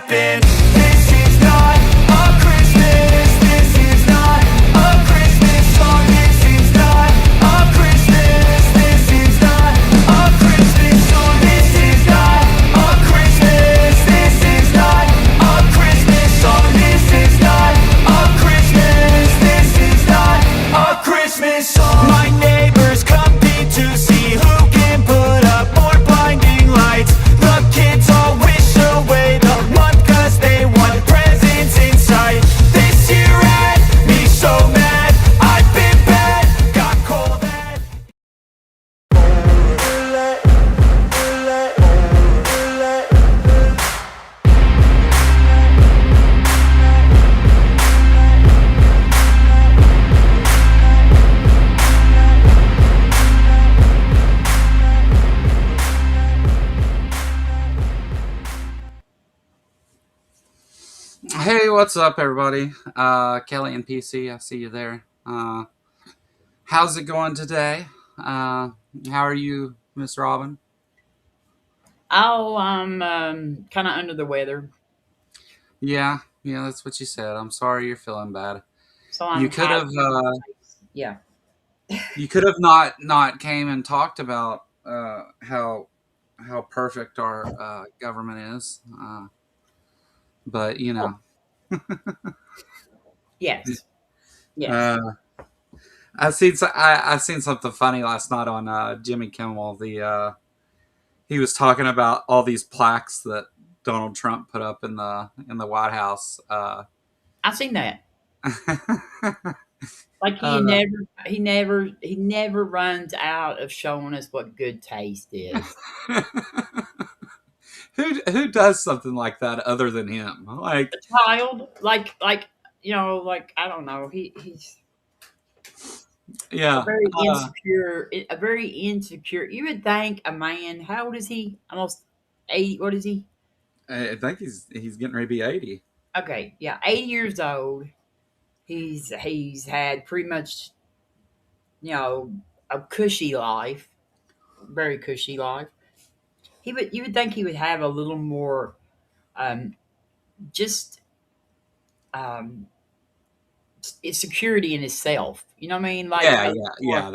happen. This is not a Christmas. This is not a Christmas song. This is not a Christmas. This is not a Christmas song. This is not a Christmas. This is not a Christmas song. This is not a Christmas. This is not a Christmas song. My neighbors compete to see who can put up more blinding lights. The kids all wish away the month 'cause they want presents in sight. This year had me so mad. I've been bad, got cold at. Hey, what's up, everybody? Kelly and PC, I see you there. How's it going today? How are you, Miss Robin? Oh, I'm kind of under the weather, Yeah, that's what you said. I'm sorry you're feeling bad. so You I'm could have, yeah. not came and talked about how perfect our government is, but Oh, yes, yes. uh, I seen something funny last night on Jimmy Kimmel. He was talking about all these plaques that Donald Trump put up in the White House. I seen that. Like Uh, he never runs out of showing us what good taste is. who does something like that other than him? Like, A child, like I don't know. He's yeah, a very insecure. You would think a man. How old is he? Almost 80. What is he? I think he's getting ready to be 80. Okay, yeah, 80 years old. He's had pretty much you know a cushy life, very cushy life. He would you would think he would have a little more um, just um, security in himself. You know what I mean? Like Yeah, a yeah, more. yeah.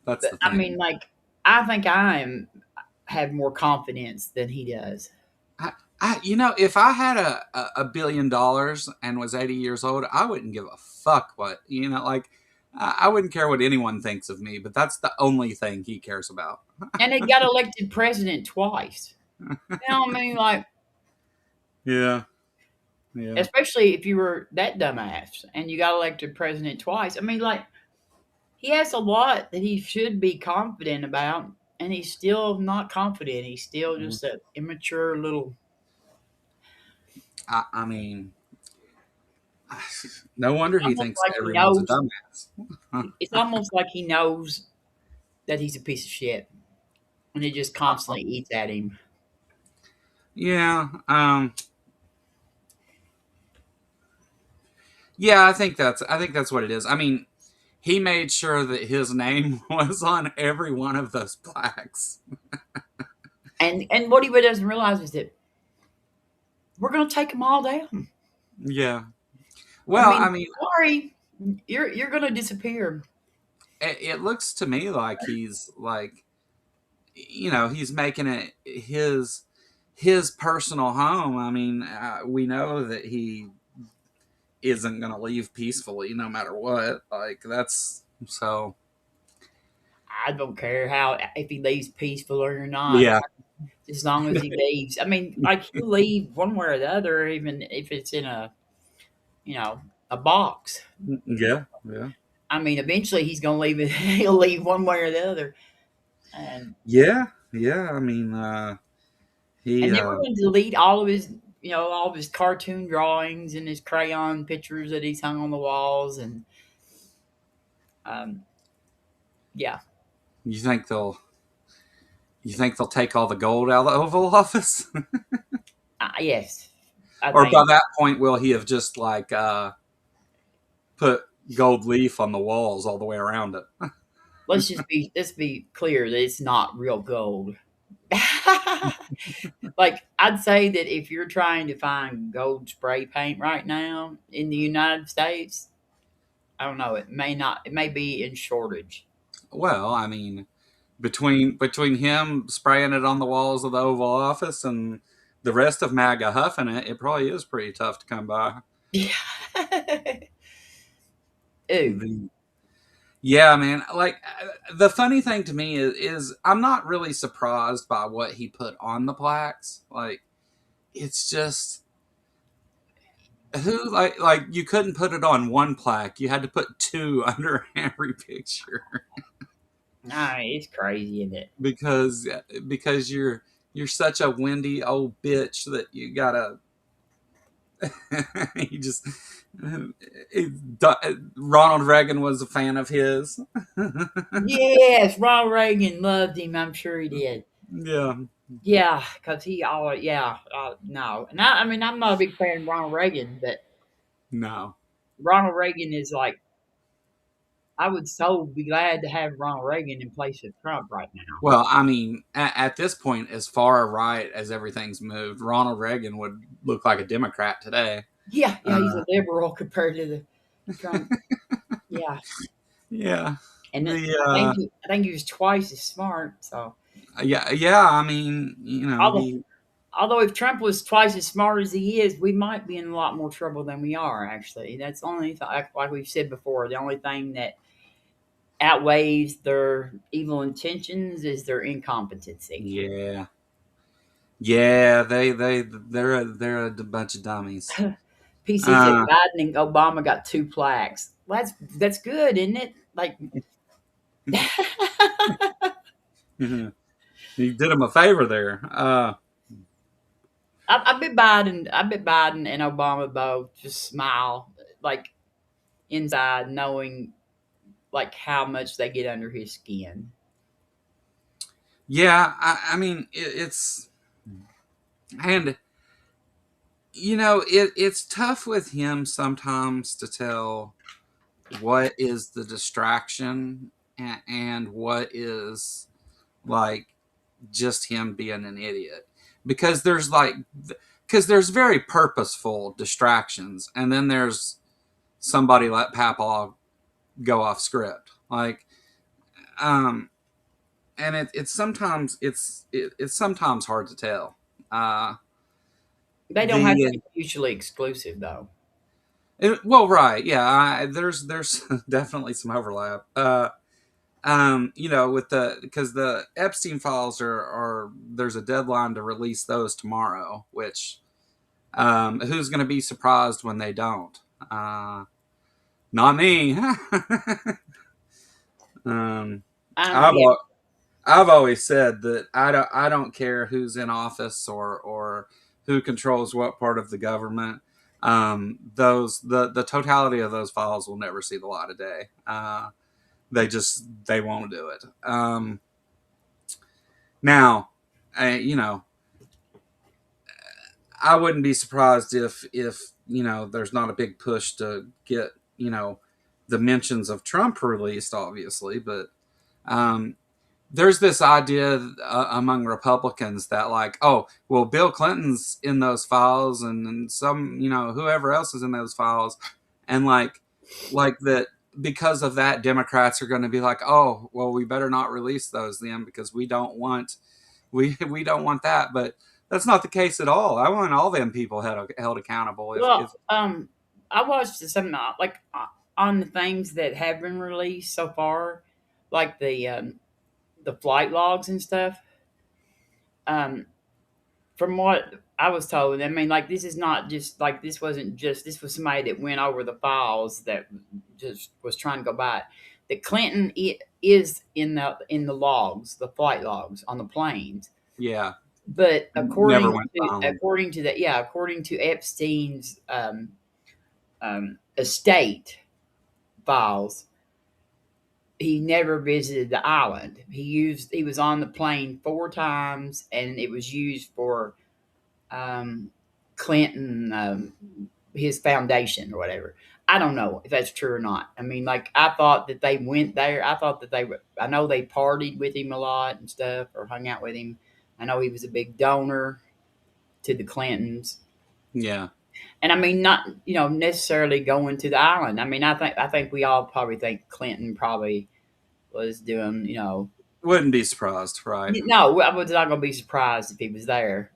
That's the I mean, thing. like I think I am have more confidence than he does. If I had a $1 billion and was 80 years old, I wouldn't give a fuck what like. I wouldn't care what anyone thinks of me, but that's the only thing he cares about. And he got elected president twice. You know what I mean? Like Yeah, yeah. especially if you were that dumbass and you got elected president twice. I mean, like he has a lot that he should be confident about, and he's still not confident. He's still Mhm. just an immature little. I mean, no wonder he Almost thinks like he everyone's a knows. dumbass. It's almost like he knows that he's a piece of shit, and it just constantly eats at him. Yeah, yeah. I think that's what it is. I mean, he made sure that his name was on every one of those plaques. And what he doesn't realize is that we're going to take them all down. Yeah. I Well, I mean, mean, sorry, you're going to disappear. it looks to me like he's like, he's making it his personal home. I mean, we know that he isn't going to leave peacefully no matter what. Like, that's so. I don't care how if he leaves peaceful or not, Yeah, as long as he leaves. I mean, like he'll leave one way or the other, even if it's in you know a box. yeah, yeah, I mean, eventually he's going to leave it. He'll leave one way or the other, and yeah, yeah. I mean, he. then we're going to delete all of his cartoon drawings and his crayon pictures that he's hung on the walls, and um, yeah, You think they'll? You think they'll take all the gold out of the Oval Office, yes, I or by think. that point will he have just like put gold leaf on the walls all the way around it? Let's be clear that it's not real gold. Like I'd say that if you're trying to find gold spray paint right now in the United States, I don't know. It may not. It may be in shortage. Well, I mean, between him spraying it on the walls of the Oval Office and the rest of MAGA huffing it, it probably is pretty tough to come by. Yeah. Ooh. The, yeah, man. Like the funny thing to me is I'm not really surprised by what he put on the plaques. Like it's just who like you couldn't put it on one plaque. You had to put two under every picture Nah, it's crazy, isn't it? because because you're such a windy old bitch that you gotta he just Ronald Reagan was a fan of his. Yes, Ronald Reagan loved him. I'm sure he did. Yeah, Yeah, because he always, yeah, no. And I mean, I'm not a big fan of Ronald Reagan, but no. Ronald Reagan is like, I would so be glad to have Ronald Reagan in place of Trump right now. Well, I mean, at this point, as far right as everything's moved, Ronald Reagan would look like a Democrat today. Yeah, yeah, he's Uh, a liberal compared to the Trump. Yeah, yeah, and the I think he was twice as smart. So, yeah. I mean, you know, although he although if Trump was twice as smart as he is, we might be in a lot more trouble than we are. Actually, that's the only like we've said before. The only thing that outweighs their evil intentions is their incompetency. yeah, yeah. They're a bunch of dummies. PC said Uh, Biden and Obama got two plaques. Well, that's good, isn't it? Like, he did him a favor there. I bet Biden and Obama both just smile like inside, knowing like how much they get under his skin. Yeah, I mean, it's and it's tough with him sometimes to tell what is the distraction and what is like just him being an idiot because there's very purposeful distractions and then there's somebody let Papa go off script like um and it's sometimes it's sometimes hard to tell They don't have to the be mutually exclusive, though. well right yeah there's definitely some overlap with the because the Epstein files are there's a deadline to release those tomorrow, which who's going to be surprised when they don't? Not me. um, I've Yeah, I've always said that I don't care who's in office or who controls what part of the government. Those the totality of those files will never see the light of day. They won't do it. Now, you know, I wouldn't be surprised if there's not a big push to get the mentions of Trump released, obviously, but um, there's this idea among Republicans that like, oh, well, Bill Clinton's in those files, and some whoever else is in those files, and like that because of that, Democrats are going to be like, oh, well, we better not release those then because we don't want that, but that's not the case at all. I want all them people held accountable. If well, I watched some like on the things that have been released so far, like the flight logs and stuff. Um, from what I was told, I mean, like this is not just like this wasn't just this was somebody that went over the files that just was trying to go by it. That Clinton is in the logs, the flight logs on the planes. yeah, But never went silent. according to Epstein's estate files, he never visited the island. He was on the plane four times, and it was used for um, Clinton, his foundation or whatever. I don't know if that's true or not. I mean, like I thought that they went there. I thought that they were. I know they partied with him a lot and stuff, or hung out with him. I know he was a big donor to the Clintons. Yeah. And I mean, not necessarily going to the island. I mean, I think we all probably think Clinton probably was doing. Wouldn't be surprised, right? No, I was not going to be surprised if he was there.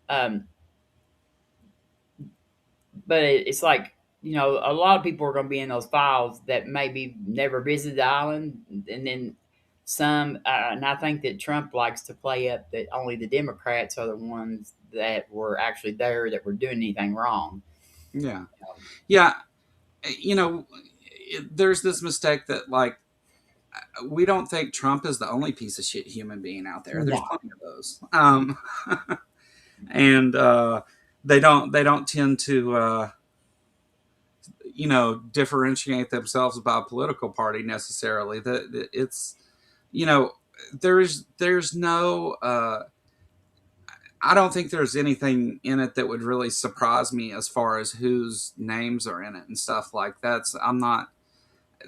Um, but it's like a lot of people are going to be in those files that maybe never visited the island, and then some. And I think that Trump likes to play up that only the Democrats are the ones that were actually there that were doing anything wrong. Yeah. Yeah. You know, there's this mistake that, like, we don't think Trump is the only piece of shit human being out there. There's No. plenty of those. And they don't tend to differentiate themselves by a political party necessarily. It's you know there's no I don't think there's anything in it that would really surprise me as far as whose names are in it and stuff like that. So I'm not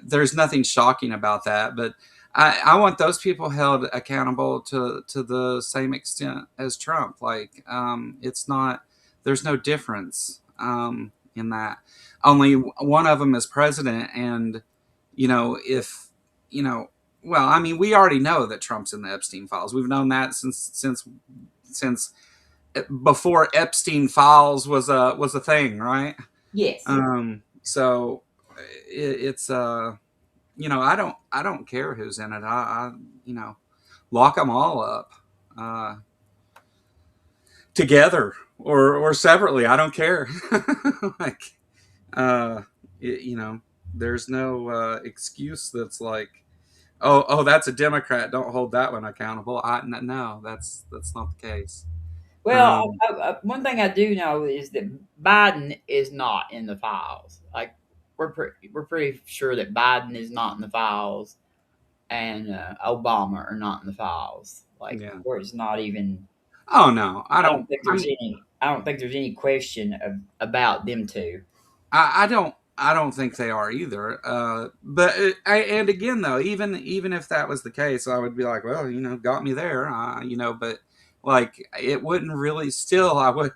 there's nothing shocking about that, but I want those people held accountable to the same extent as Trump. Like, it's not, there's no difference in that. Only one of them is president, and if you know, well, I mean, we already know that Trump's in the Epstein files. We've known that since before Epstein files was a thing, right? Yes. So it's I don't care who's in it. I lock them all up uh, together or separately. I don't care. Like, uh, there's no excuse that's like, oh, that's a Democrat. Don't hold that one accountable. No, that's not the case. Well, Um, one thing I do know is that Biden is not in the files. Like we're pretty sure that Biden is not in the files, and Obama are not in the files. Like yeah. where it's not even. Oh no, I I don't don't. think there's any. I don't think there's any question about them two. I don't think they are either. But and again though, even if that was the case, I would be like, well, got me there. But like it wouldn't really. Still, I would,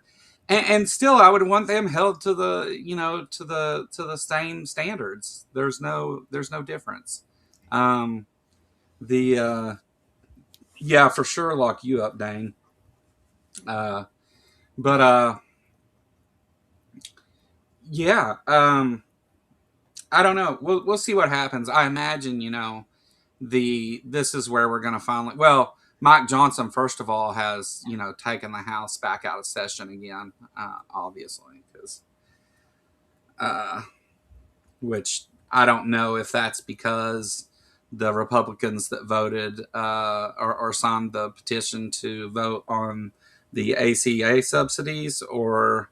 and still I would want them held to the same standards. There's no difference. Um, the Yeah, for sure, lock you up, Dane. Uh, but yeah. I don't know. We'll see what happens. I imagine this is where we're going to finally. Well, Mike Johnson, first of all, has taken the House back out of session again, obviously, because uh, which I don't know if that's because the Republicans that voted or signed the petition to vote on the ACA subsidies, or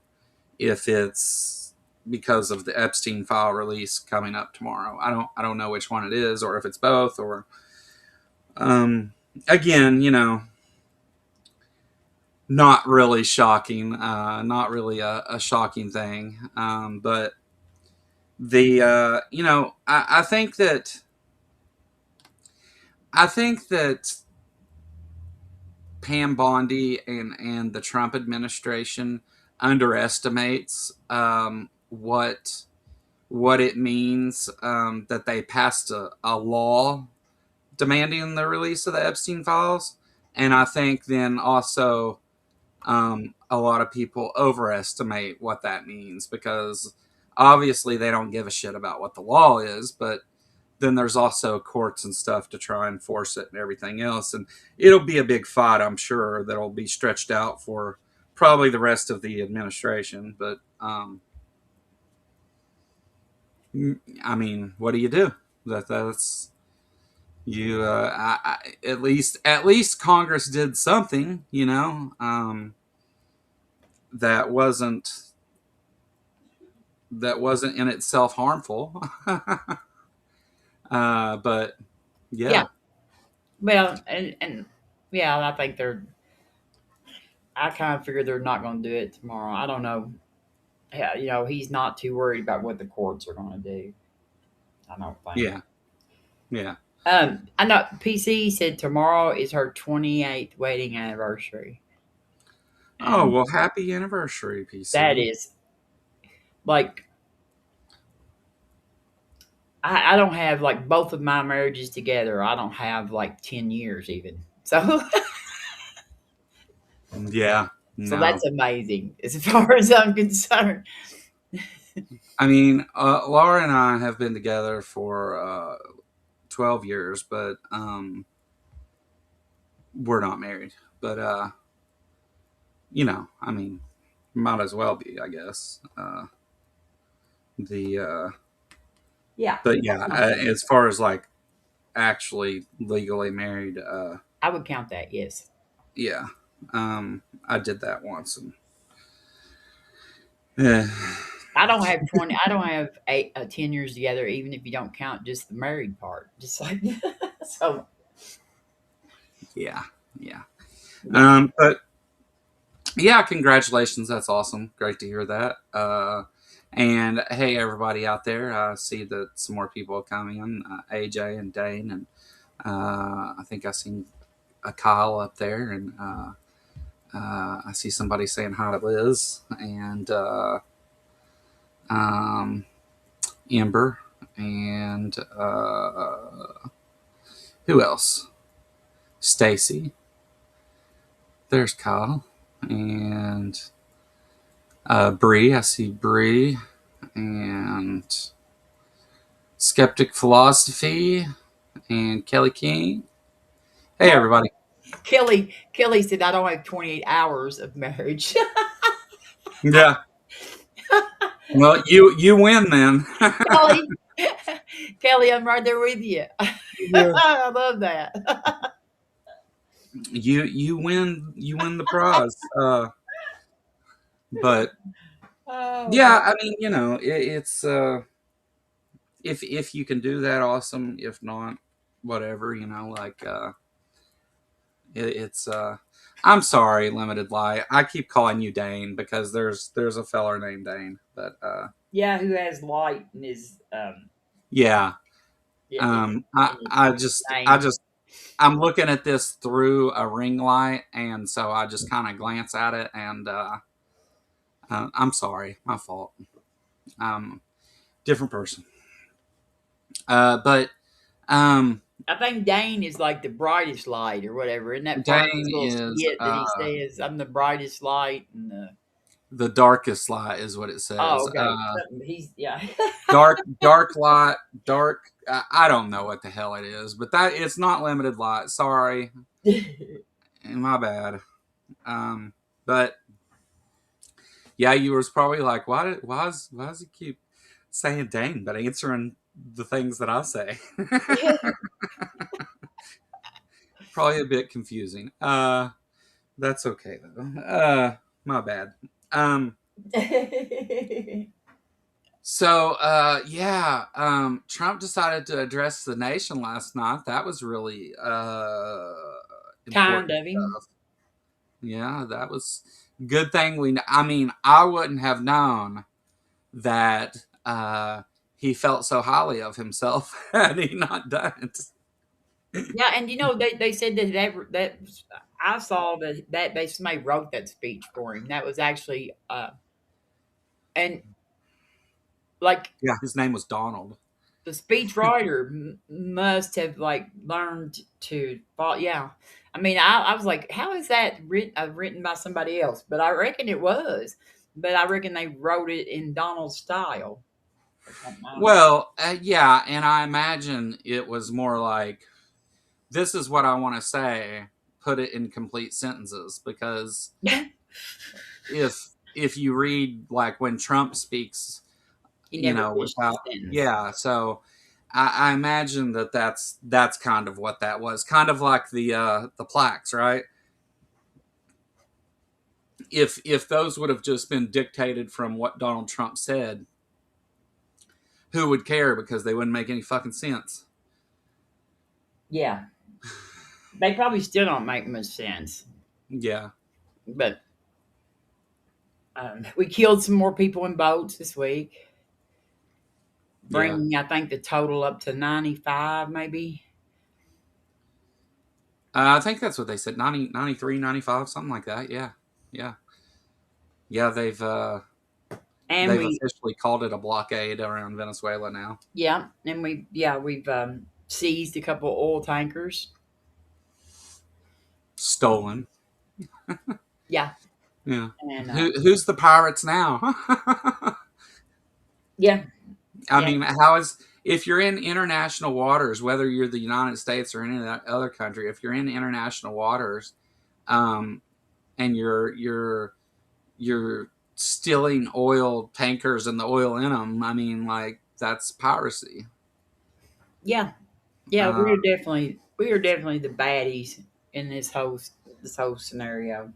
if it's because of the Epstein file release coming up tomorrow. I don't know which one it is, or if it's both, or again, not really shocking, not really a shocking thing. But the I think that Pam Bondi and the Trump administration underestimates what it means that they passed a law demanding the release of the Epstein files. And I think then also a lot of people overestimate what that means, because obviously they don't give a shit about what the law is, but then there's also courts and stuff to try and force it and everything else. And it'll be a big fight, I'm sure, that'll be stretched out for probably the rest of the administration. But I mean, what do you do? That's you. At least Congress did something. That wasn't in itself harmful. But Yeah. yeah, Well, and yeah, I think they're. I kind of figure they're not going to do it tomorrow. I don't know. Yeah, he's not too worried about what the courts are going to do. I don't think. yeah, yeah. I know PC said tomorrow is her 28th wedding anniversary, Oh, and well, happy anniversary, that PC. is like I don't have like both of my marriages together. I don't have like 10 years even. So Yeah, so no. that's amazing as far as I'm concerned. I mean, Laura and I have been together for 12 years, but we're not married. But, I mean, might as well be, I guess. The Yeah, But yeah, I as far as like actually legally married, would count that. Yes. yeah, I did that once, and eh, I don't have 20. I don't have 10 years together, even if you don't count just the married part. Just like so. yeah, yeah. Yeah, But yeah, congratulations. That's awesome. Great to hear that. And hey, everybody out there, I see that some more people are coming in. AJ and Dane, and I think I seen a Kyle up there, and I see somebody saying hi to Liz and um, Ember, and who else? Stacy. There's Kyle and Bree. I see Bree and Skeptic Philosophy and Kelly King. Hey, well, everybody. Kelly said I don't have 28 hours of marriage. Yeah. Well, you win then. Kelly, Kelly, I'm right there with you. Yeah. I love that. You win the prize. But Oh yeah, God. I mean, it's if you can do that, awesome. If not, whatever. Like it's I'm sorry, limited light. I keep calling you Dane because there's a feller named Dane, but Yeah, who has light in his yeah. yeah, I in his I just I name? just I'm looking at this through a ring light, and so I just kind of glance at it, and I'm sorry, my fault. Different person. But I think Dane is like the brightest light or whatever. Isn't that part of his Dane little is skit that he says, I'm the brightest light and the the darkest light, is what it oh says. okay. Something he's yeah. Dark light, dark. I don't know what the hell it is, but that it's not limited light. Sorry, my bad. Um, but yeah, you was probably like, why does he keep saying Dane, but answering the things that I say? Probably a bit confusing. That's okay though. My bad. Um, so yeah, Trump decided to address the nation last night. That was really Kind important of him. stuff. Yeah, that was good thing I mean, I wouldn't have known that he felt so highly of himself had he not done it. Yeah, and they said that I saw that they somebody wrote that speech for him. That was actually and like Yeah, his name was Donald. the speech writer must have like learned to follow. Yeah, I mean, I was like, how is that written by somebody else? But I reckon it was. But I reckon they wrote it in Donald's style or something. I don't know. Well, yeah, and I imagine it was more like, this is what I want to say, put it in complete sentences, because if you read like when Trump speaks, He never finished the without, sentence. yeah, so I imagine that's kind of what that was, kind of like the plaques, right? If those would have just been dictated from what Donald Trump said, who would care, because they wouldn't make any fucking sense. Yeah, they probably still don't make much sense. Yeah, But we killed some more people in boats this week, yeah. bringing I think the total up to 95, maybe. I think that's what they said. 90, 93, 95, something like that. Yeah, yeah, yeah. And They've we, officially called it a blockade around Venezuela now. yeah, and we've seized a couple oil tankers. Stolen. Yeah, Yeah. and Who's the pirates now? yeah, I yeah, mean, how is if you're in international waters, whether you're the United States or any other country, if you're in international waters, um, and you're stealing oil tankers and the oil in them, I mean, like that's piracy. yeah, yeah. Uh, We are definitely the baddies in this whole scenario.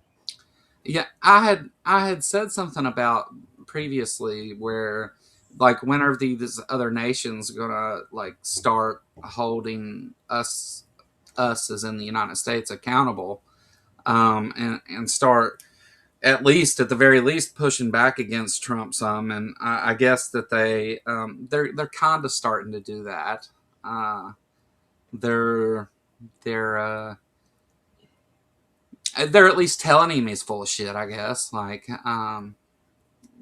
yeah, I had said something about previously where like when are these other nations gonna like start holding us as in the United States accountable, and start at least at the very least pushing back against Trump some, and I guess that they're kind of starting to do that. Uh, they're they're they're at least telling him he's full of shit. I guess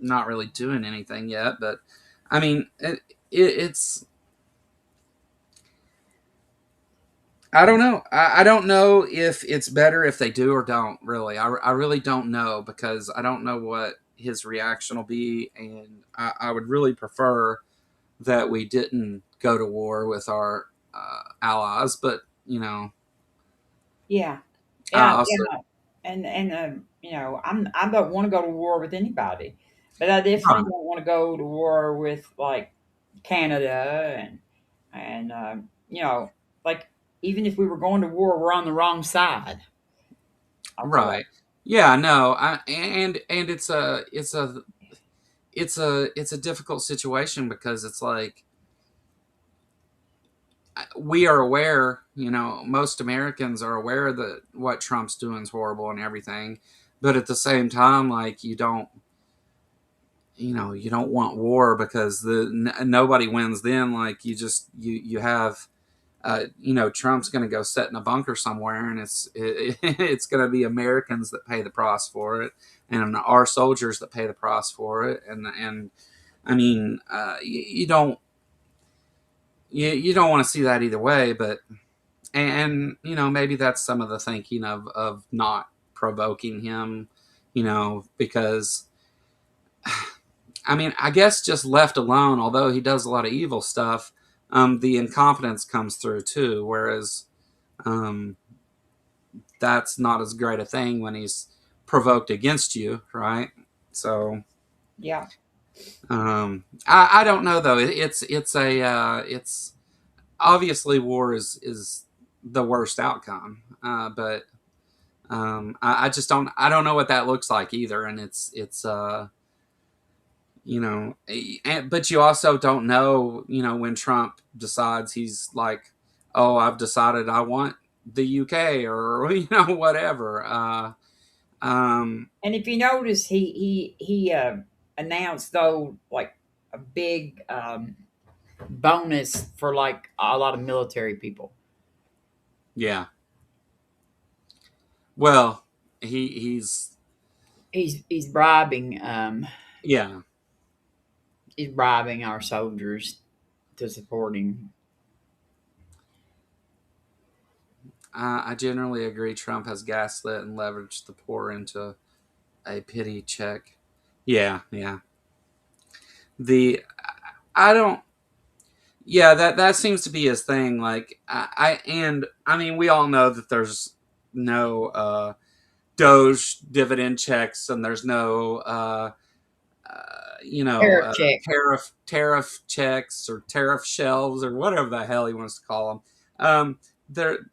not really doing anything yet, but I mean it's I don't know. I don't know if it's better if they do or don't. Really, I really don't know because I don't know what his reaction will be, and I would really prefer that we didn't go to war with our allies. But you know, Yeah, I yeah, also yeah. And you know, I don't want to go to war with anybody, but I definitely right, don't want to go to war with like Canada and you know, like even if we were going to war, we're on the wrong side. I feel like. right, yeah, no, and it's a difficult situation because it's like we are aware, you know, most Americans are aware that what Trump's doing is horrible and everything, but at the same time, like you don't want war because nobody wins. Then, like you have, Trump's going to go sit in a bunker somewhere, and it's going to be Americans that pay the price for it, and our soldiers that pay the price for it, and I mean, you don't want to see that either way, but maybe that's some of the thinking of not provoking him, because I mean, I guess just left alone, although he does a lot of evil stuff, the incompetence comes through too, whereas um, that's not as great a thing when he's provoked against you, right? So Yeah, I don't know though. It's obviously war is the worst outcome, but I just I don't know what that looks like either, and it's but you also don't know, when Trump decides he's like, oh, I've decided I want the UK or whatever. and if you notice, he announced though like a big bonus for like a lot of military people. Yeah. Well, he's He's bribing yeah. he's bribing our soldiers to support him. I generally agree. Trump has gaslit and leveraged the poor into a pity check. Yeah, yeah. The I don't. Yeah, that seems to be his thing. Like I mean, we all know that there's no Doge dividend checks, and there's no Tariff check. tariff checks or tariff shelves or whatever the hell he wants to call them.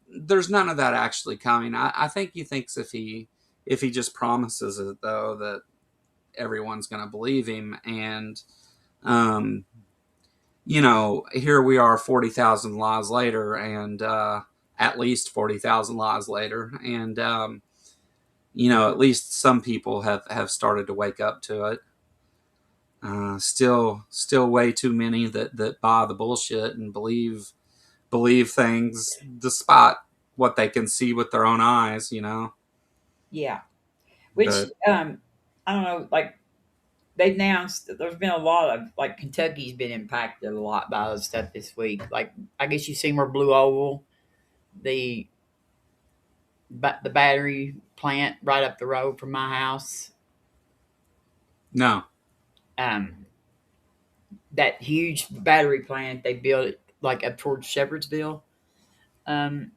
There's none of that actually coming. I think he thinks if he just promises it though that everyone's going to believe him, and um, here we are 40,000 lies later, and at least 40,000 lies later, and at least some people have started to wake up to it. Still way too many that buy the bullshit and believe things despite what they can see with their own eyes, Yeah. Which But I don't know, like they've announced that there's been a lot of like Kentucky's been impacted a lot by the stuff this week. Like I guess you've seen where Blue Oval, the the battery plant right up the road from my house, no, um, that huge battery plant they built like up towards Shepherdsville, um,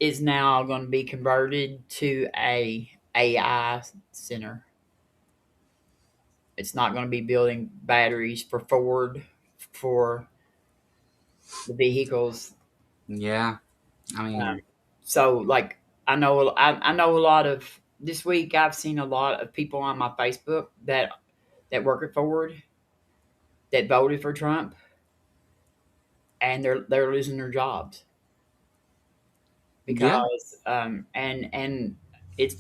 is now going to be converted to a AI center. It's not going to be building batteries for Ford for the vehicles. yeah, I Um, mean, so like I know a lot of this week. I've seen a lot of people on my Facebook that work at Ford that voted for Trump, and they're losing their jobs yeah, because and it's,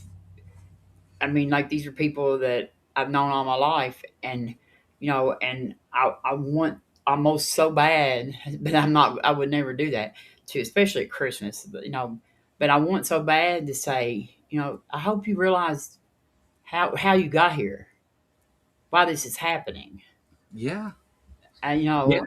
I mean, like these are people that I've known all my life, and and I want almost so bad, but I'm not. I would never do that to, especially at Christmas. But I want so bad to say, I hope you realize how you got here, why this is happening, yeah, and yeah,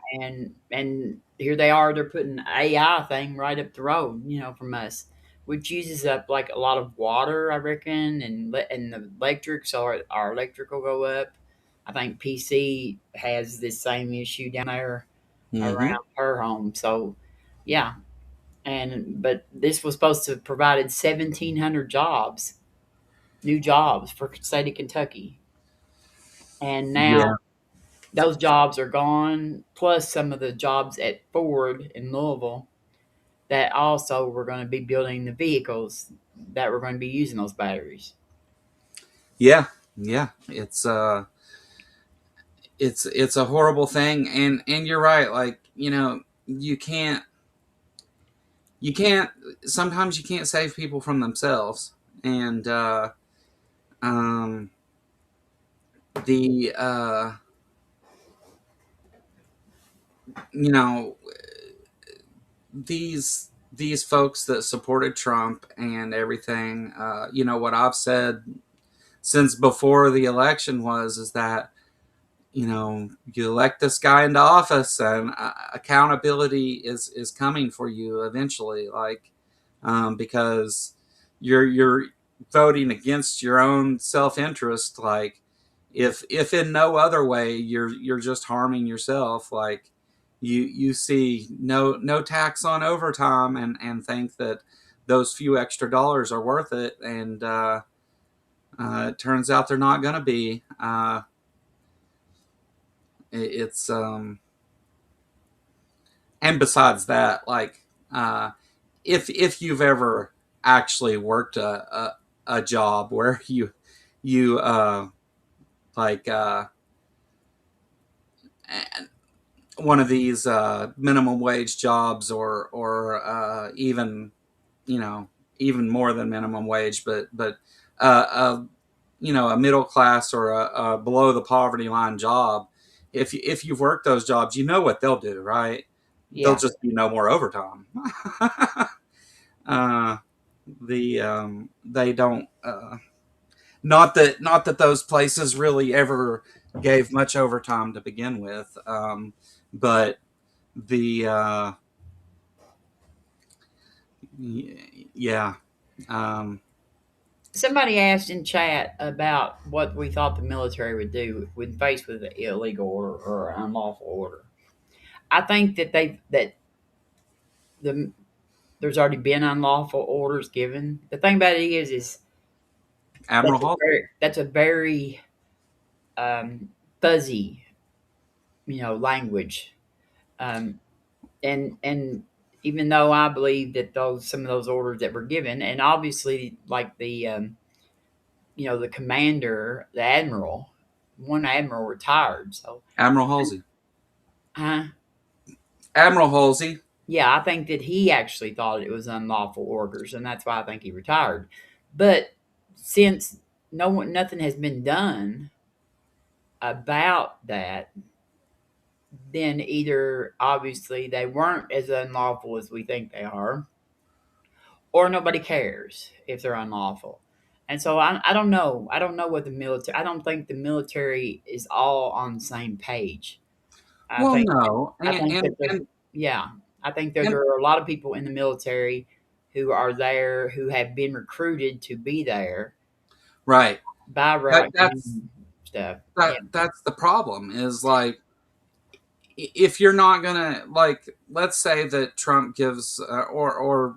and here they are. They're putting AI thing right up the road, from us, which uses up like a lot of water, I reckon, and the electric, so our electric will go up. I think PC has this same issue down there hmm around her home. So, yeah, but this was supposed to have provided 1,700 jobs, new jobs for the state of Kentucky, and now yeah, those jobs are gone, plus some of the jobs at Ford in Louisville that also were going to be building the vehicles that were going to be using those batteries. yeah, yeah. It's a horrible thing, and you're right. Like you can't you can't sometimes you can't save people from themselves, and um, the you know these folks that supported Trump and everything. What I've said since before the election was is that you elect this guy into office, and accountability is coming for you eventually, like because you're voting against your own self-interest, like if in no other way you're just harming yourself, like you see no tax on overtime and think that those few extra dollars are worth it, and it turns out they're not going to be. It's And besides that, like if you've ever actually worked a job where you like one of these minimum wage jobs, or even you know even more than minimum wage, but uh, a middle class or a below the poverty line job, if you've worked those jobs, you know what they'll do, right? There'll Yeah. just be no more overtime. uh, they don't. Not that those places really ever gave much overtime to begin with, but the yeah, um, Somebody asked in chat about what we thought the military would do when faced with an illegal order or unlawful order. I think that the there's already been unlawful orders given. The thing about it is Admiral Hall. that's a very fuzzy, language. Um, and even though I believe that those some of those orders that were given, and obviously like the commander, the admiral, one admiral retired. So, Admiral Halsey. uh, Admiral Halsey. yeah, I think that he actually thought it was unlawful orders, and that's why I think he retired. But since nothing has been done about that, then either obviously they weren't as unlawful as we think they are, or nobody cares if they're unlawful. And so I don't know. I don't know what the military. I don't think the military is all on the same page. I Well, think no, I think that and yeah, I think that and there are a lot of people in the military who are there who have been recruited to be there right. by That right that's wing stuff. Yeah, that's the problem is like if you're not gonna like let's say that Trump gives or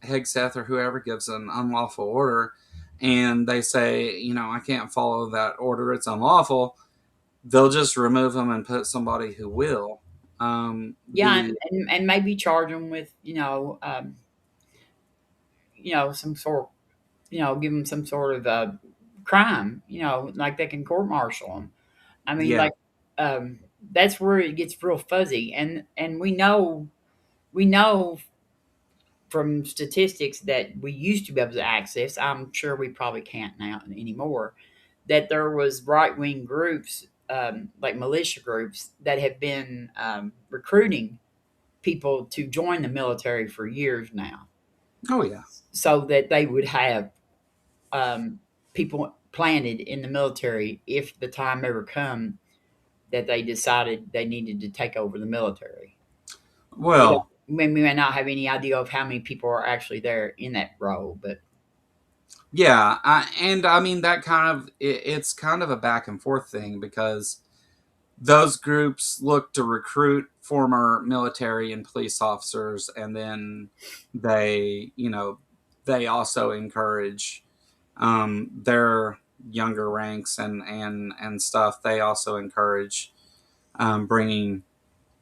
Hegseth or whoever gives an unlawful order and they say, I can't follow that order, it's unlawful, they'll just remove them and put somebody who will. yeah, The and maybe charge them with some sort, give them some sort of crime, like they can court martial them. I mean, Yeah. like um, that's where it gets real fuzzy, and we know from statistics that we used to be able to access. I'm sure we probably can't now anymore. That there was right wing groups, like militia groups, that have been recruiting people to join the military for years now, Oh yeah. so that they would have um, people planted in the military if the time ever come that they decided they needed to take over the military. Well, We may not have any idea of how many people are actually there in that role, but yeah, and I mean that it's kind of a back and forth thing because those groups look to recruit former military and police officers, and then they also encourage their younger ranks and stuff. They also encourage bringing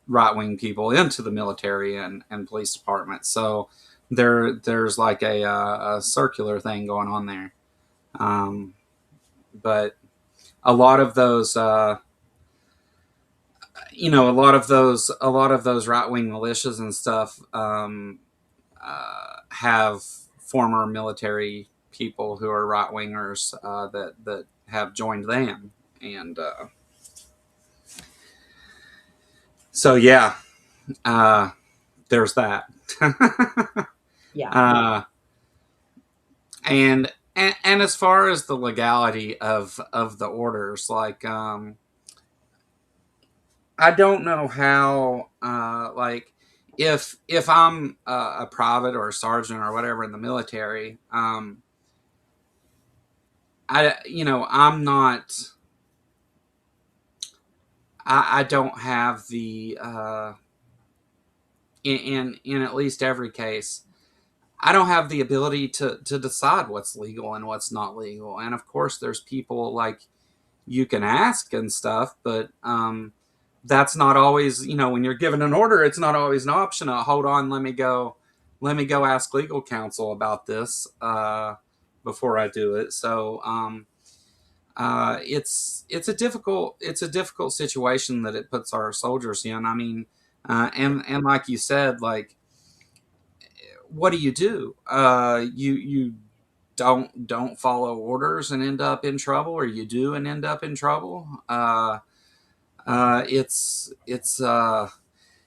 right wing people into the military and police departments. So there's like a circular thing going on there. Um, but a lot of those, a lot of those right wing militias and stuff have former military people who are right wingers that have joined them, and so yeah, uh, there's that. yeah. uh, and as far as the legality of the orders, like I don't know how like if I'm a private or a sergeant or whatever in the military, I'm not. I don't have the in at least every case. I don't have the ability to decide what's legal and what's not legal. And of course, there's people like you can ask and stuff, but that's not always, when you're given an order, it's not always an option. Hold on, let me go ask legal counsel about this before I do it. So it's a difficult situation that it puts our soldiers in. I mean, and like you said, like what do you do? You don't follow orders and end up in trouble, or you do and end up in trouble.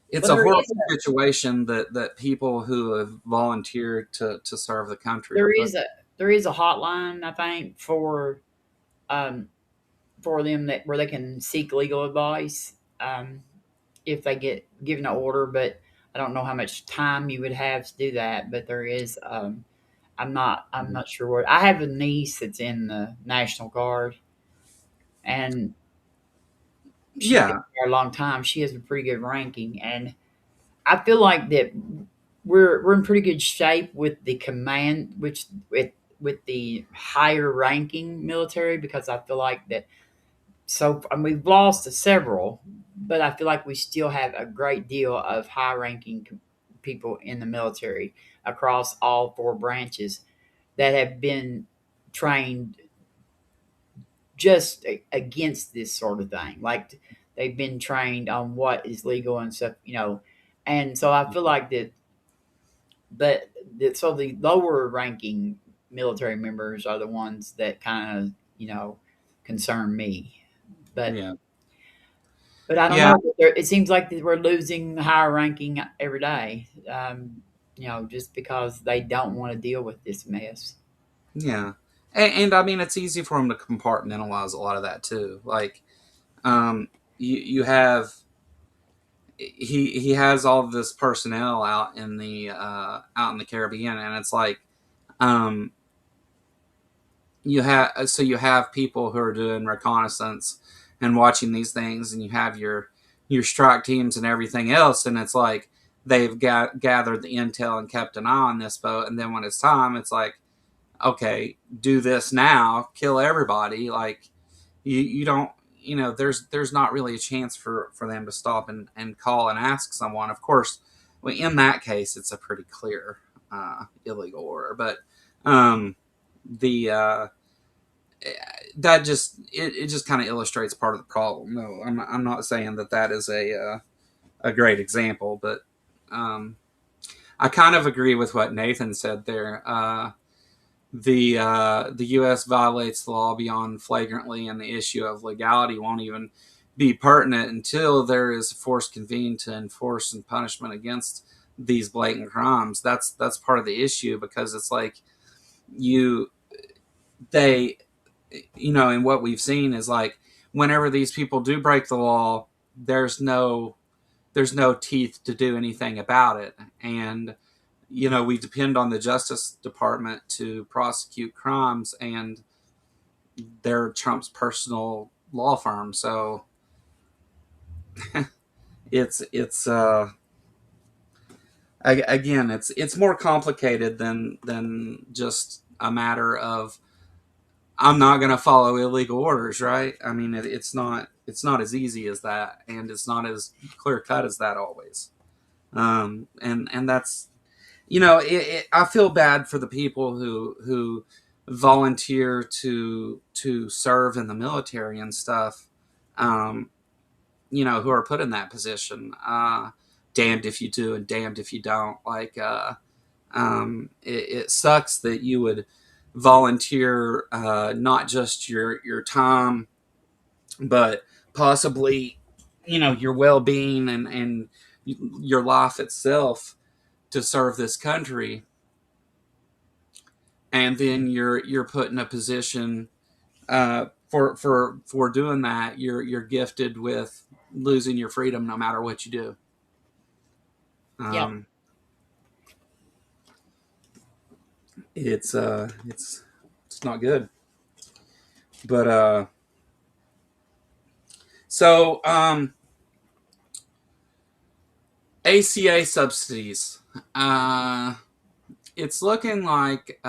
It's Well, a there horrible is a situation that people who have volunteered to serve the country are there put. is a there is a hotline, I think, um, for them, that where they can seek legal advice if they get given an order. But I don't know how much time you would have to do that. But there is. I'm not sure what. I have a niece that's in the National Guard, and she's been Yeah, there a long time. She has a pretty good ranking, and I feel like that we're in pretty good shape with the command, which with the higher ranking military, because I feel like that. So and we've lost to several, but I feel like we still have a great deal of high ranking people in the military across all four branches that have been trained just against this sort of thing. Like they've been trained on what is legal and stuff. And so I feel like that, but so the lower ranking military members are the ones that kind of, concern me. But yeah, but I don't yeah. know. It seems like that we're losing higher ranking every day. just because they don't want to deal with this mess. Yeah, and I mean, it's easy for them to compartmentalize a lot of that too. Like, you have he has all of this personnel out in the Caribbean, and it's like, um, you have people who are doing reconnaissance and watching these things, and you have your strike teams and everything else, and it's like they've gathered the intel and kept an eye on this boat, and then when it's time, it's like, okay, do this now, kill everybody. Like, you don't, there's not really a chance for them to stop and call and ask someone. Of course, well, in that case, it's a pretty clear illegal order, but the that it just kind of illustrates part of the problem. No, I'm not saying that is a great example, but I kind of agree with what Nathan said there. The U.S. violates the law beyond flagrantly, and the issue of legality won't even be pertinent until there is a force convened to enforce and punishment against these blatant crimes. That's part of the issue, because it's like you they and what we've seen is, like, whenever these people do break the law, there's no teeth to do anything about it, and we depend on the Justice Department to prosecute crimes, and they're Trump's personal law firm. So it's again, it's more complicated than just a matter of, I'm not going to follow illegal orders, right? I mean, it's not as easy as that, and it's not as clear cut as that always. And that's, I feel bad for the people who volunteer to serve in the military and stuff, who are put in that position. Damned if you do and damned if you don't. Like, it sucks that you would volunteer, not just your time, but possibly, your well-being and your life itself, to serve this country, and then you're put in a position, for doing that, you're gifted with losing your freedom no matter what you do. Yep. um, it's not good, but so ACA subsidies, it's looking like,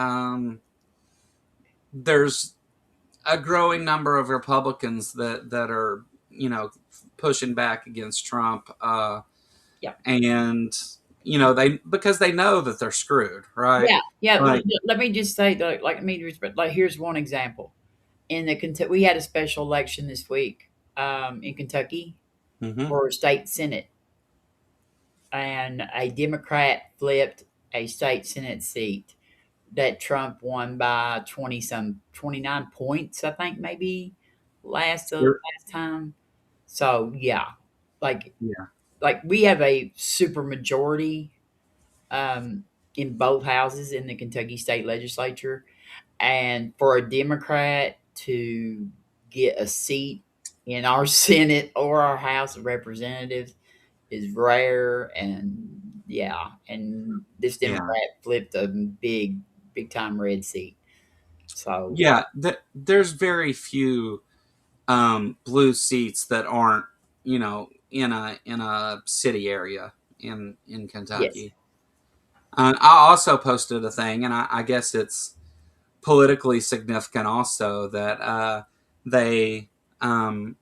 there's a growing number of Republicans that are, pushing back against Trump, Yeah. and because they know that they're screwed, right? Yeah. Yeah. Like, Let me just say, like, here's one example. We had a special election this week, in Kentucky mhm. for state senate, and a Democrat flipped a state senate seat that Trump won by 29 points, I think, maybe last time. So yeah, like Yeah, we have a super majority, um, in both houses in the Kentucky state legislature, and for a Democrat to get a seat in our Senate or our House of Representatives is rare. And yeah, and this yeah, Democrat flipped a big time red seat. So yeah. There's very few blue seats that aren't, in a city area in yes, Kentucky. I also posted a thing, and I guess it's politically significant also, that they um,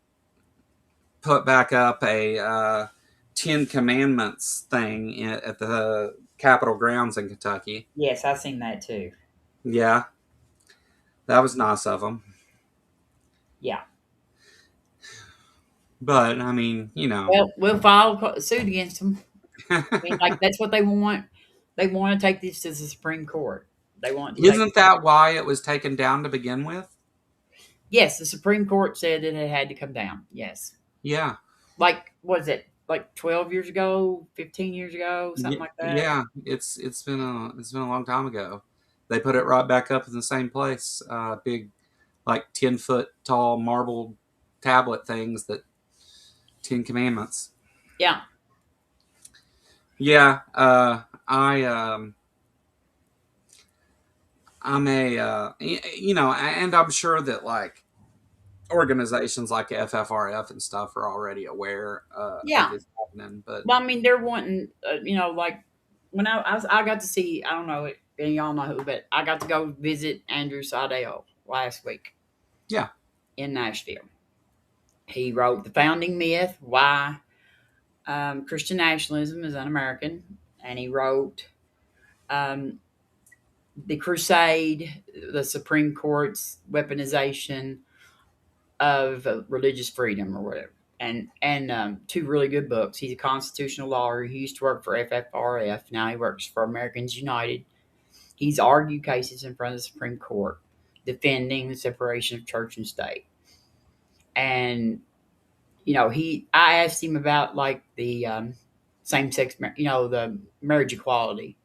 put back up a Ten Commandments thing at the Capitol grounds in Kentucky. yes, I've seen that too. Yeah, that was nice of them. Yeah. But I mean, Well, we'll file a suit against them. I mean, like, that's what they want. They want to take this to the Supreme Court. They want to take. isn't that why it was taken down to begin with? Yes, the Supreme Court said that it had to come down. Yes. Yeah, Like, what is it? like 12 years ago, 15 years ago, something like that. Yeah, it's been a long time ago. They put it right back up in the same place. Big, like 10 foot tall marble tablet things, that Ten Commandments. Yeah, Yeah, I'm a and I'm sure that like organizations like FFRF and stuff are already aware of yeah. this happening. But Well, I mean, they're wanting, like when I got to see, I don't know, and y'all know who, but I got to go visit Andrew Sadell last week yeah, in Nashville. He wrote The Founding Myth, Why Christian Nationalism is Un-American, and he wrote um, The Crusade, the Supreme Court's weaponization of religious freedom or whatever. And two really good books. He's a constitutional lawyer. He used to work for FFRF. Now he works for Americans United. He's argued cases in front of the Supreme Court defending the separation of church and state. And I asked him about like the same sex, the marriage equality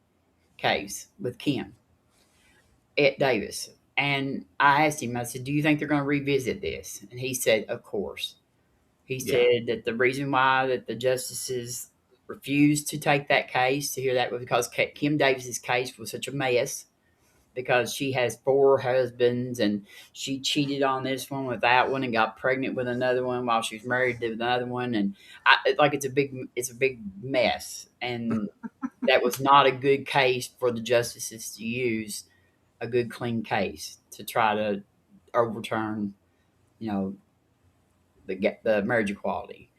case with Kim at Davis. And I asked him, I said, "Do you think they're going to revisit this?" And he said, "Of course." He yeah, said that the reason why that the justices refused to take that case to hear that was because Kim Davis's case was such a mess, because she has four husbands and she cheated on this one with that one and got pregnant with another one while she was married to another one, and like it's a big mess, and that was not a good case for the justices to use, a good clean case to try to overturn, you know, the marriage equality.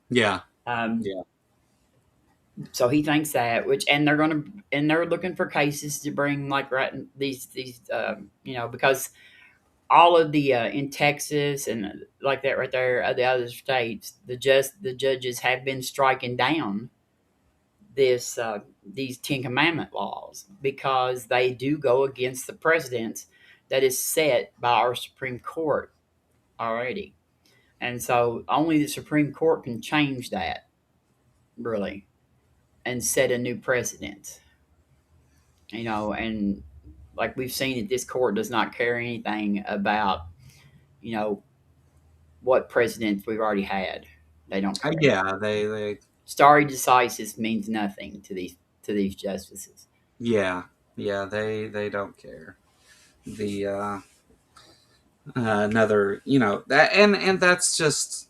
yeah, Um, yeah, so he thinks that, and they're looking for cases to bring like right these because all of the in Texas and like that right there, the other states, the judges have been striking down these Ten Commandment laws because they do go against the precedents that is set by our Supreme Court already, and so only the Supreme Court can change that, really, and set a new precedent. And like we've seen that this court does not care anything about you know what presidents we've already had. They don't care. yeah. They Stare decisis means nothing to these justices. yeah, yeah. They don't care. The another, that, and that's just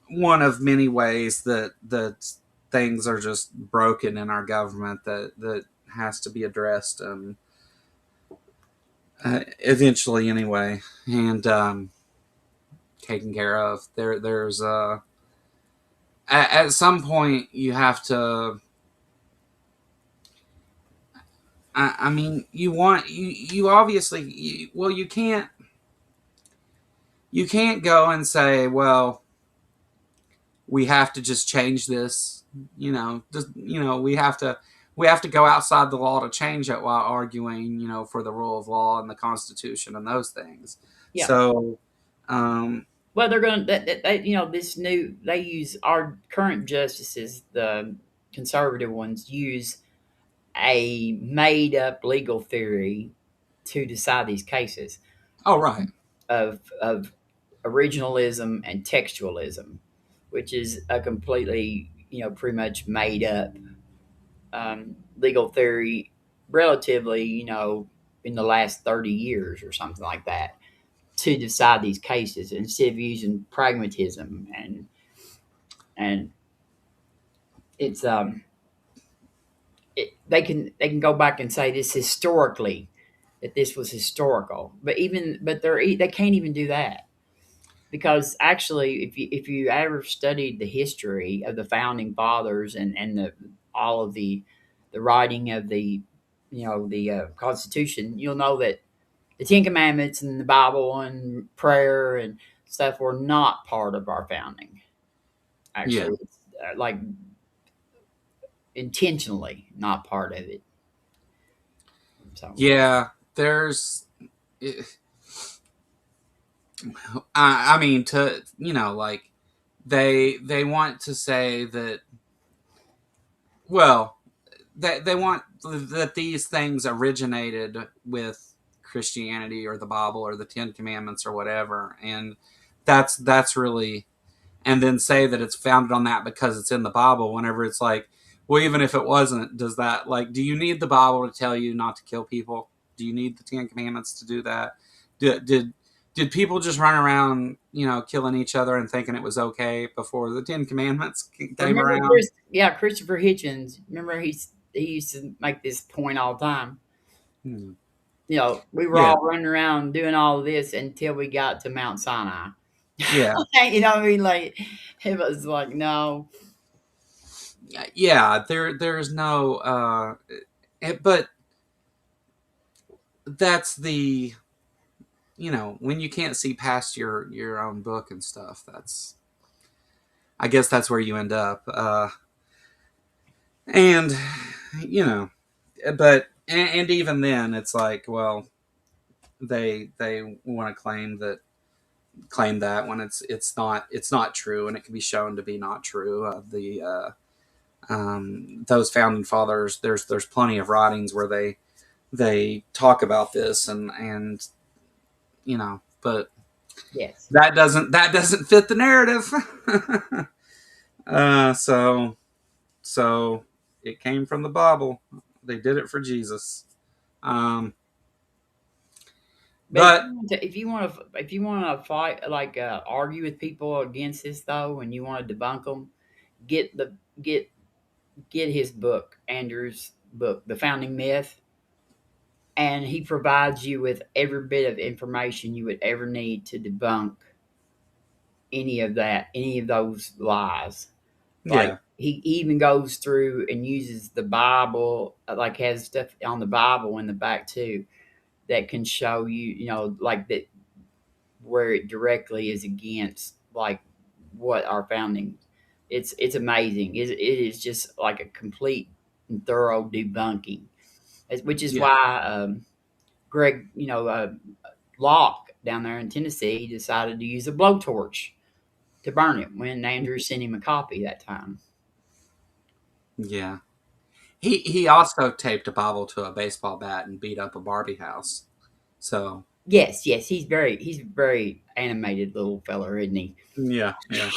one of many ways that things are just broken in our government, that has to be addressed, and eventually anyway, and taken care of. There's at some point you have to. I mean, you obviously, well, you can't go and say, well, we have to just change this. We have to go outside the law to change it, while arguing, for the rule of law and the Constitution and those things. Yeah. So, um, Well, they're going to, this new, they use our current justices, the conservative ones, use a made up legal theory to decide these cases oh right, of originalism and textualism, which is a completely, pretty much made up legal theory, relatively, in the last 30 years or something like that, to decide these cases instead of using pragmatism and it's they can go back and say this historically, that this was historical, but they can't even do that, because actually if you ever studied the history of the founding fathers and the all of the writing of the Constitution, you'll know that the Ten Commandments and the Bible and prayer and stuff were not part of our founding. yeah, Actually, it's like intentionally not part of it. So yeah. There's, I mean, to like they want to say that, well, they want that these things originated with Christianity or the Bible or the Ten Commandments or whatever, and that's really, and then say that it's founded on that because it's in the Bible. Whenever it's like, well, even if it wasn't, does that, like, do you need the Bible to tell you not to kill people? Do you need the Ten Commandments to do that? Did people just run around, killing each other and thinking it was okay before the Ten Commandments came Remember around? Christopher Hitchens. Remember he used to make this point all the time. Hmm. We were Yeah, all running around doing all of this until we got to Mount Sinai. yeah, You know what I mean? Like, it was like, no. yeah. There's no, but that's the, when you can't see past your own book and stuff. I guess that's where you end up. And you know, but and even then, it's like, well, they want to claim that when it's not true, and it can be shown to be not true. Those founding fathers, there's plenty of writings where they talk about this, and but Yes. that doesn't fit the narrative. So it came from the Bible. They did it for Jesus. Um, But but if you want to fight, like, argue with people against this though, and you want to debunk them, get the get his book, Andrew's book, The Founding Myth, and he provides you with every bit of information you would ever need to debunk any of those lies. Like, yeah, he even goes through and uses the Bible, like has stuff on the Bible in the back too that can show you, like that where it directly is against like what our founding. It's amazing. It is just like a complete and thorough debunking, which is yeah, why Greg, Locke down there in Tennessee decided to use a blowtorch to burn it when Andrew sent him a copy that time. yeah. He also taped a Bible to a baseball bat and beat up a Barbie house. So Yes, yes, he's very animated little feller, isn't he? yeah, yeah,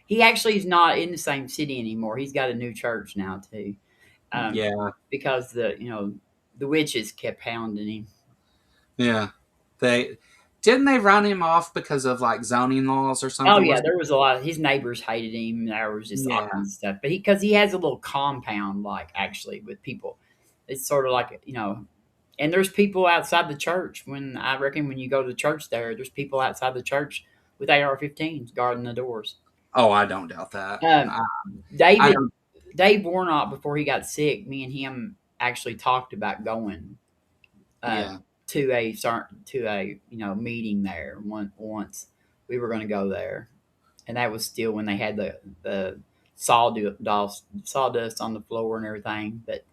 He actually is not in the same city anymore. He's got a new church now too, um, yeah, because the witches kept hounding him. yeah. They run him off because of like zoning laws or Oh something. yeah, Was there was a lot. His neighbors hated him. There was just all Yeah, kinds of stuff. But because he has a little compound, like actually with people, it's sort of like and there's people outside the church. When I reckon when you go to the church there's people outside the church with AR-15s guarding the doors. oh, I don't doubt that. Um, I David don't. Dave Warnock, before he got sick, me and him actually talked about going uh, Yeah, to a meeting there. Once we were going to go there, and that was still when they had the sawdust on the floor and everything. But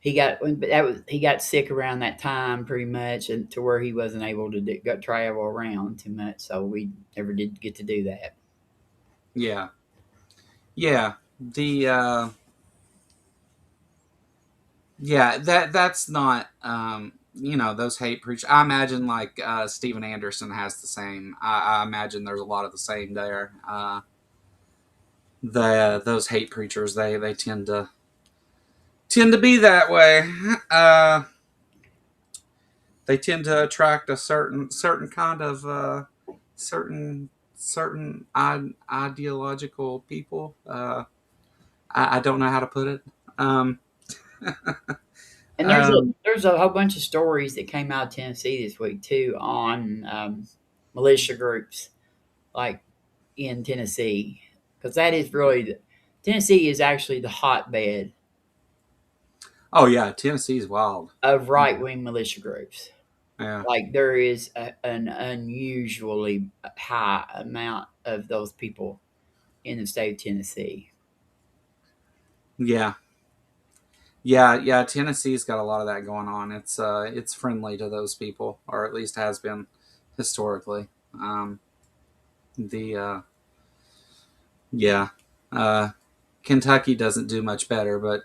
he got sick around that time pretty much, and to where he wasn't able to travel around too much. So we never did get to do that. yeah, yeah. That's not, those hate preach. I imagine like Steven Anderson has the same. I imagine there's a lot of the same there. Those hate preachers, they tend to be that way. Uh, they tend to attract a certain kind of certain ideological people. I don't know how to put it. Um, And um, there's a whole bunch of stories that came out of Tennessee this week too on militia groups like in Tennessee, because that is really Tennessee is actually the hotbed oh yeah, Tennessee's wild. of right wing militia groups. Yeah, Like there is an unusually high amount of those people in the state of Tennessee. yeah. Yeah. Tennessee's got a lot of that going on. It's friendly to those people, or at least has been historically. Um, The yeah, uh, Kentucky doesn't do much better, but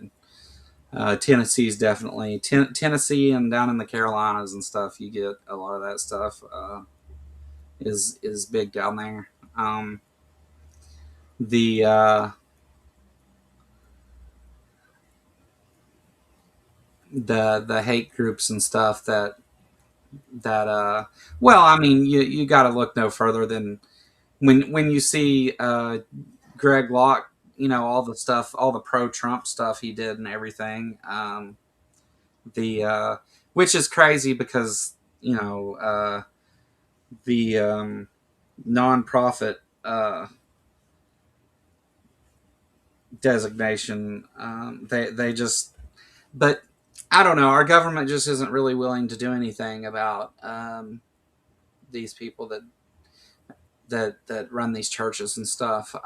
Tennessee's definitely Tennessee and down in the Carolinas and stuff. You get a lot of that stuff is big down there. The the hate groups and stuff that well, I mean, you got to look no further than when you see Greg Locke, all the stuff, all the pro Trump stuff he did and everything. The which is crazy because the nonprofit designation, they just, but I don't know, our government just isn't really willing to do anything about these people that run these churches and stuff.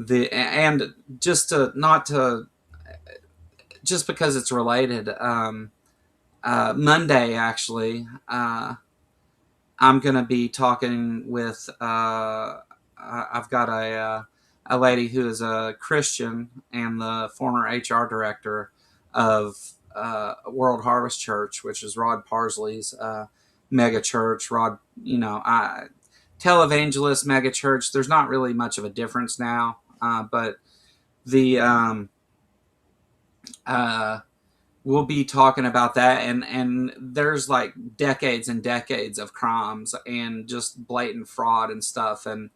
And just to not to just because it's related. Monday, actually, I'm going to be talking with. I've got a lady who is a Christian and the former HR director of World Harvest Church, which is Rod Parsley's mega church. Rod, televangelist mega church. There's not really much of a difference now, but the uh, we'll be talking about that, and there's like decades and decades of crimes and just blatant fraud and stuff, and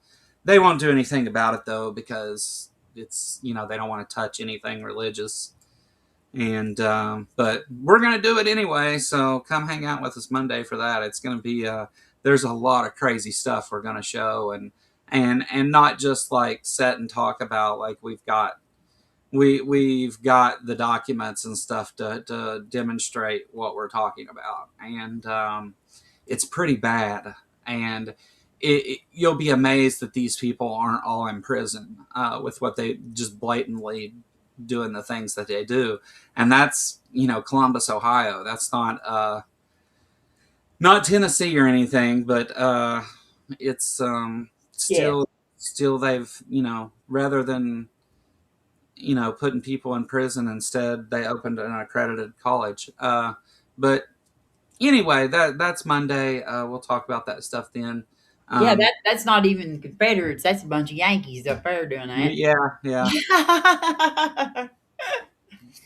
they won't do anything about it though because it's they don't want to touch anything religious, and but we're gonna do it anyway, so come hang out with us Monday for that. It's gonna be there's a lot of crazy stuff we're gonna show, and not just like set and talk about, like we've got the documents and stuff to demonstrate what we're talking about, and it's pretty bad. And you'll be amazed that these people aren't all in prison with what they just blatantly doing the things that they do, and that's Columbus, Ohio. That's not Tennessee or anything, but it's Yeah. still they've rather than putting people in prison, instead they opened an accredited college. But anyway, that's Monday. We'll talk about that stuff then. Yeah, Um, that's not even Confederates. That's a bunch of Yankees up there doing yeah, yeah. that.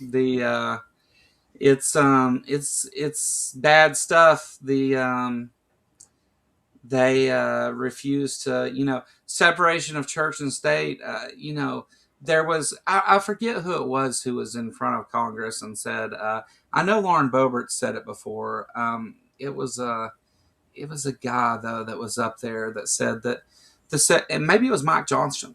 The it's bad stuff. They refuse to, separation of church and state. There was, I forget who it was who was in front of Congress and said, I know Lauren Boebert said it before. It was a guy though that was up there that said that and maybe it was Mike Johnson.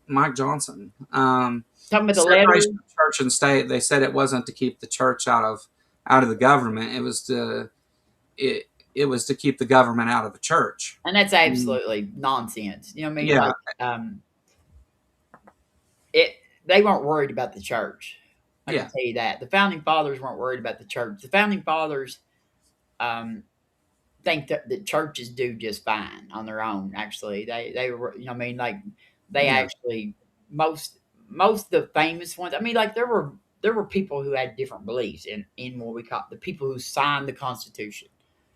Talking about the letter. Separation of church and state. They said it wasn't to keep the church out of the government. It was to keep the government out of the church. And that's Mm. absolutely nonsense. You know what I mean? Yeah, Like, it. They weren't worried about the church. I can yeah, tell you that. The founding fathers weren't worried about the church. The founding fathers um, think that churches do just fine on their own. Actually, they were. You know what I mean? Like, they yeah, actually most of the famous ones. I mean, like there were people who had different beliefs in what we call the people who signed the Constitution.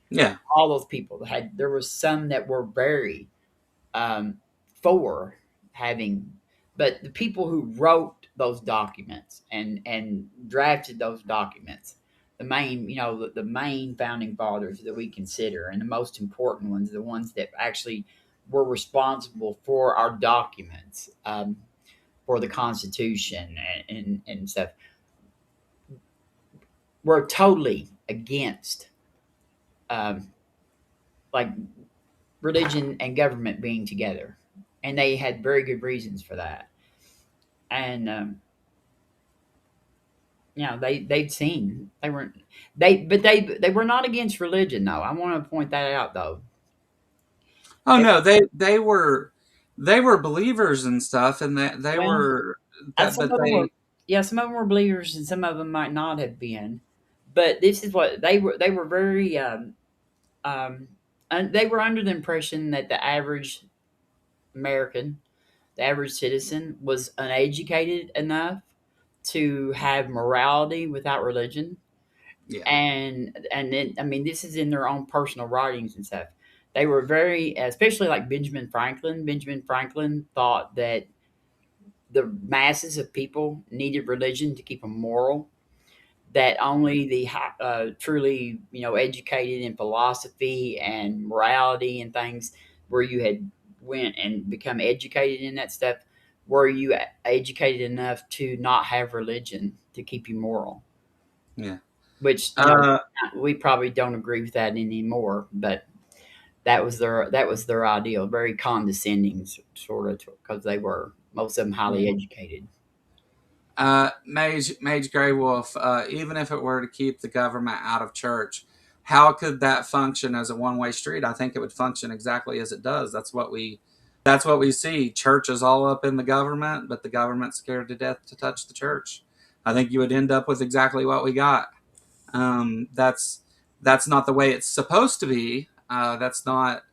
yeah, All those people that had. There was some that were very um, for having, but the people who wrote those documents and drafted those documents, the main, the main founding fathers that we consider, and the most important ones, the ones that actually were responsible for our documents, for the Constitution and stuff, were totally against, um, like religion and government being together, and they had very good reasons for that. And they'd seen they weren't they were not against religion though. I want to point that out though. oh They, no, they were believers and stuff, and they well, were that, some but of them were, they yeah, some of them were believers, and some of them might not have been. But this is what they were. They were very, and they were under the impression that the average American, the average citizen, was uneducated enough to have morality without religion. Yeah. And then, I mean, this is in their own personal writings and stuff. They were very, especially like Benjamin Franklin. Benjamin Franklin thought that the masses of people needed religion to keep them moral. That only the truly, educated in philosophy and morality and things, where you had went and become educated in that stuff, were you educated enough to not have religion to keep you moral. Yeah. Which, Uh, we probably don't agree with that anymore, but that was their ideal, very condescending sort of, because they were, most of them, highly yeah. educated. Mage Grey Wolf, even if it were to keep the government out of church, how could that function as a one-way street? I think it would function exactly as it does. That's what we see. Church is all up in the government, but the government's scared to death to touch the church. I think you would end up with exactly what we got. That's not the way it's supposed to be. That's not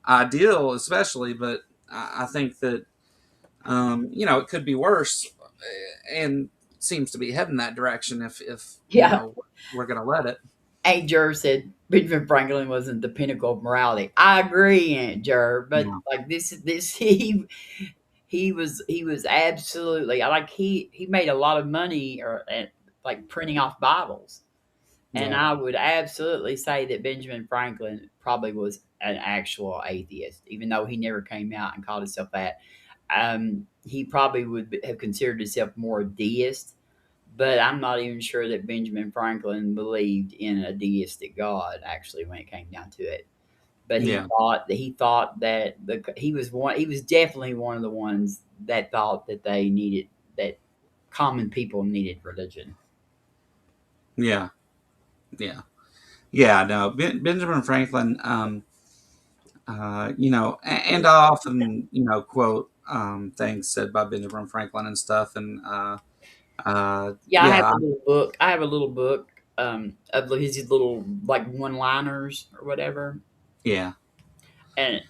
ideal, especially, but I think that it could be worse, and seems to be heading that direction if Yeah. we're gonna let it. Aunt Jer said Benjamin Franklin wasn't the pinnacle of morality. I agree, Aunt Jer, but Yeah, like this he was absolutely, like, he made a lot of money, like, printing off Bibles. And yeah, I would absolutely say that Benjamin Franklin probably was an actual atheist, even though he never came out and called himself that. He probably would have considered himself more a deist, but I'm not even sure that Benjamin Franklin believed in a deistic God, actually, when it came down to it. But yeah, he thought that he was definitely one of the ones that thought that common people needed religion. yeah, yeah, yeah. No, Benjamin Franklin. And I often quote things said by Benjamin Franklin and stuff, and Yeah, yeah, I have a little book, of his little, like, one-liners or whatever, yeah, and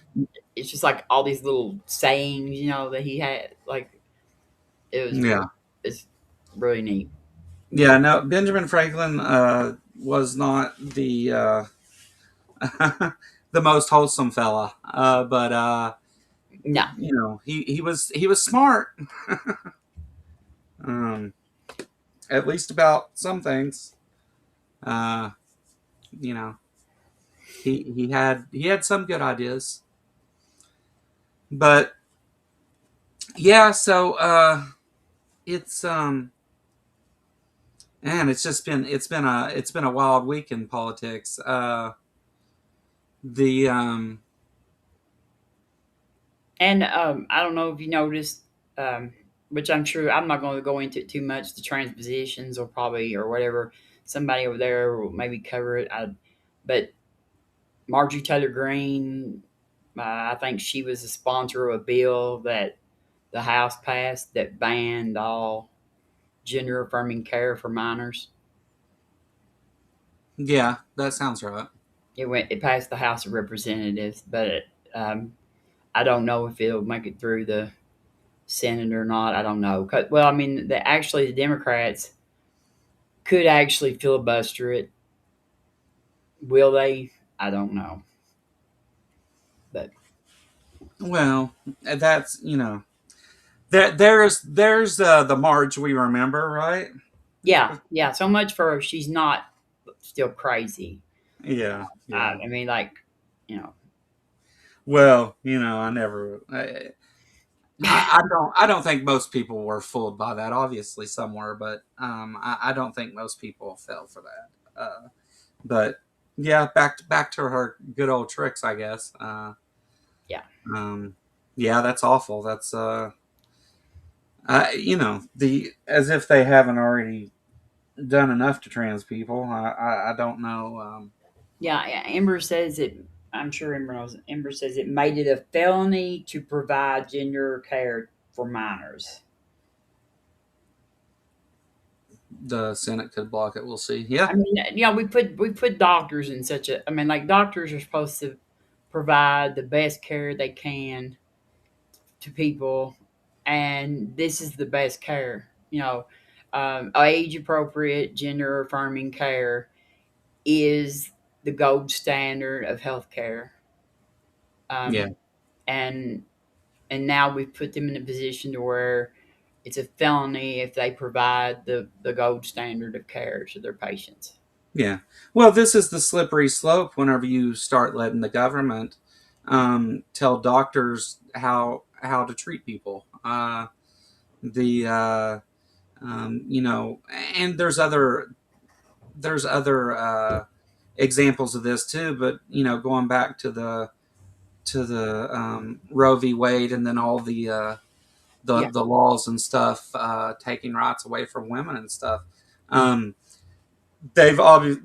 it's just like all these little sayings, that he had. Like, it was yeah, it's really neat. yeah. No, Benjamin Franklin was not the the most wholesome fella, but No, he was smart, um, at least about some things. Uh, you know, he had some good ideas, but yeah. So it's man, it's been a wild week in politics. The and I don't know if you noticed, which I'm sure I'm not going to go into it too much. The transpositions, or probably, or whatever, somebody over there will maybe cover it. But Marjorie Taylor Greene, I think she was a sponsor of a bill that the House passed that banned all gender affirming care for minors. Yeah, that sounds right. It passed the House of Representatives, but um, I don't know if it'll make it through the Senate or not. I don't know. Well, I mean, the Democrats could actually filibuster it. Will they? I don't know. But Well, that's there's the Marge we remember, right? yeah, yeah. So much for she's not still crazy. Yeah, yeah. I mean, like, you know, Well, I never. I don't think most people were fooled by that. Obviously, some were, but I don't think most people fell for that. But yeah, back to her good old tricks, I guess. yeah, Um, yeah, that's awful. That's the as if they haven't already done enough to trans people. I don't know. yeah. Amber says it. I'm sure Amber knows. Amber says it made it a felony to provide gender care for minors. The Senate could block it. We'll see. Yeah, I mean, we put doctors in such a. I mean, like, doctors are supposed to provide the best care they can to people, and this is the best care. Age appropriate, gender affirming care is the gold standard of healthcare. Yeah. Um, and and now we've put them in a position to where it's a felony if they provide the gold standard of care to their patients. Yeah. Well, this is the slippery slope whenever you start letting the government tell doctors how to treat people. The you know, and there's other examples of this too. But you know, going back to the Roe v. Wade, and then all Yeah, the laws and stuff taking rights away from women and stuff. Um, they've obviously,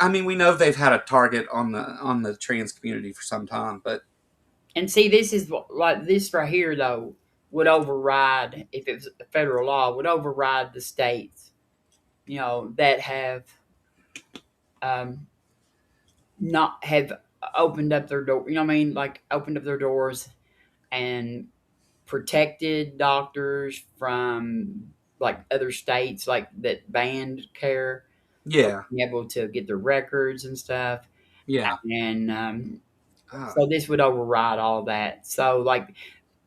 I mean, we know they've had a target on the trans community for some time, but and see, this is like this right here though would override if it was a federal law would override the states, that have um, not have opened up their door. You know what I mean? Like opened up their doors and protected doctors from like other states like that banned care from yeah, being able to get their records and stuff. yeah. And Ah, so this would override all that. So like,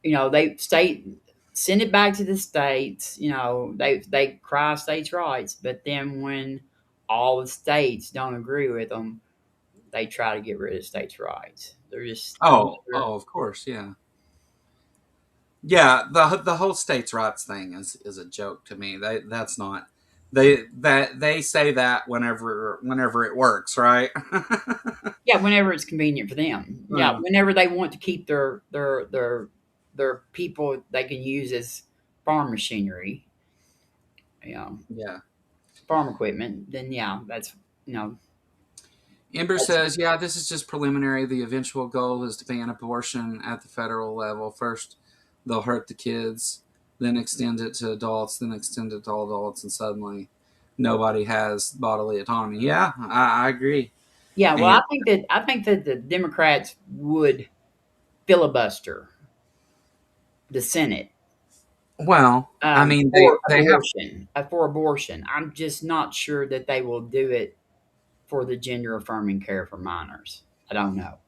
they state send it back to the states. They cry states' rights, but then when all the states don't agree with them, they try to get rid of states' rights. They're just of course, yeah. Yeah, the whole states' rights thing is a joke to me. That's not they say that whenever it works, right? yeah, whenever it's convenient for them. Yeah, Uh, whenever they want to keep their people they can use as farm machinery, you know, yeah. farm equipment, then yeah, you know Ember that's says, "Yeah, this is just preliminary. The eventual goal is to ban abortion at the federal level. First, they'll hurt the kids, then extend it to adults, then extend it to all adults, and suddenly, nobody has bodily autonomy." Yeah, I agree. yeah. Well, And I think that the Democrats would filibuster the Senate well, I mean, for they have, abortion. For abortion, I'm just not sure that they will do it for the gender affirming care for minors. I don't know.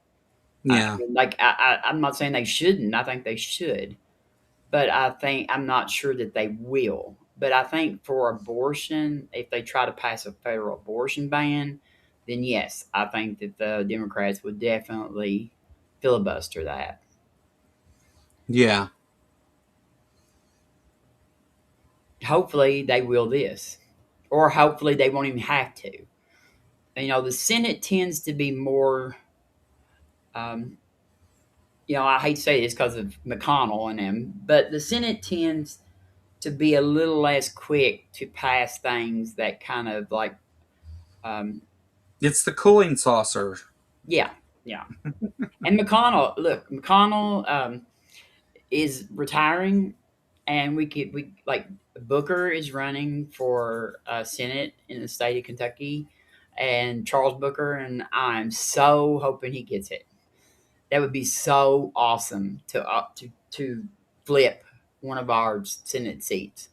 yeah, I'm not saying they shouldn't. I think they should, but I'm not sure that they will. But I think for abortion, if they try to pass a federal abortion ban, then yes, I think that the Democrats would definitely filibuster that. yeah, Hopefully, they will this, or hopefully they won't even have to. The Senate tends to be more. Um, I hate to say this because of McConnell and them, but the Senate tends to be a little less quick to pass things that kind of like, um, it's the cooling saucer. yeah, yeah. And McConnell is retiring, and we like Booker is running for Senate in the state of Kentucky, and Charles Booker, and I'm so hoping he gets it. That would be so awesome to flip one of our Senate seats.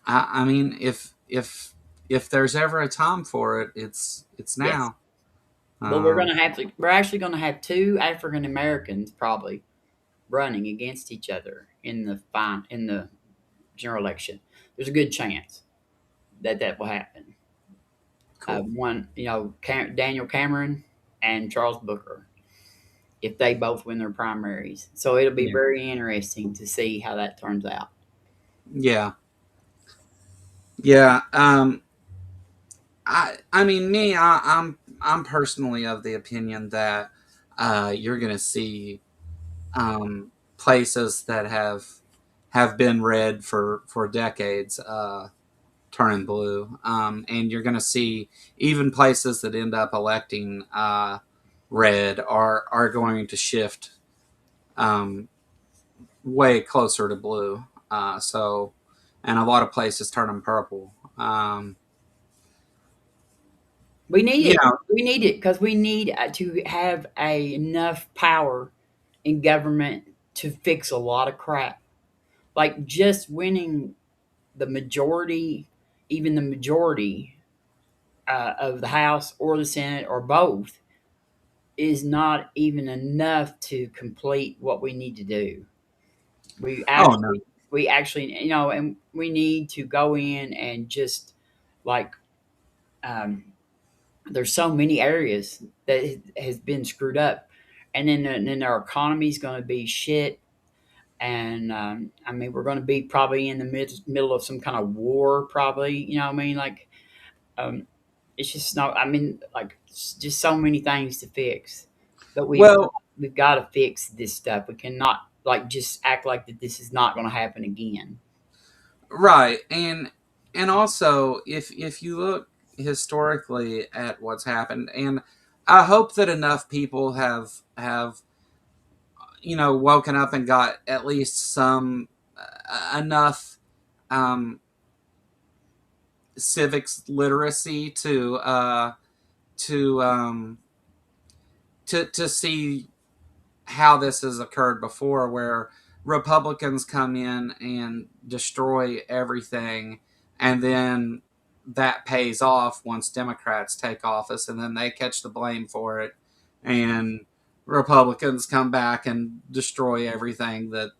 I mean, if there's ever a time for it, it's Yes. now. But we're Um, gonna have to. We're actually gonna have two African Americans probably running against each other in the general election. There's a good chance that that will happen. cool. One, Daniel Cameron and Charles Booker, if they both win their primaries. So it'll be Yeah, very interesting to see how that turns out. yeah, yeah. I mean, I'm personally of the opinion that you're going to see places that have been red for decades turning blue, and you're going to see even places that end up electing red are going to shift um, way closer to blue. And a lot of places turn them purple. We need You it. know, We need it because we need to have enough power in government to fix a lot of crap. Like just winning the majority, even the majority of the House or the Senate or both, is not even enough to complete what we need to do. We Oh no. actually, we actually, and we need to go in and just like, um, there's so many areas that has been screwed up, and then our economy is going to be shit. And I mean, we're going to be probably in the middle of some kind of war, probably. You know what I mean? Like, um, it's just not. I mean, like, it's just so many things to fix, but Well, we've got to fix this stuff. We cannot like just act like that this is not going to happen again. right, and also if you look historically at what's happened, and I hope that enough people have woken up and got at least some enough um, civics literacy to to see how this has occurred before, where Republicans come in and destroy everything, and then that pays off once Democrats take office, and then they catch the blame for it, and Republicans come back and destroy everything that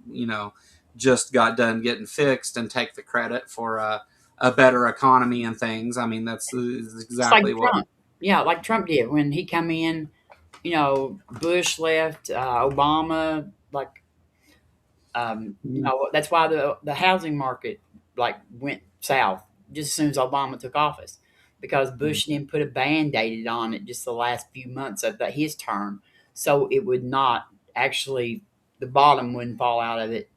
you know just got done getting fixed, and take the credit for a better economy and things. I mean, that's Just like exactly what. Trump, yeah, like Trump did when he come in. Bush left, Obama, like, that's why the housing market like went south just as soon as Obama took office, because Bush didn't put a band-aid on it just the last few months of his term, so it would not actually, the bottom wouldn't fall out of it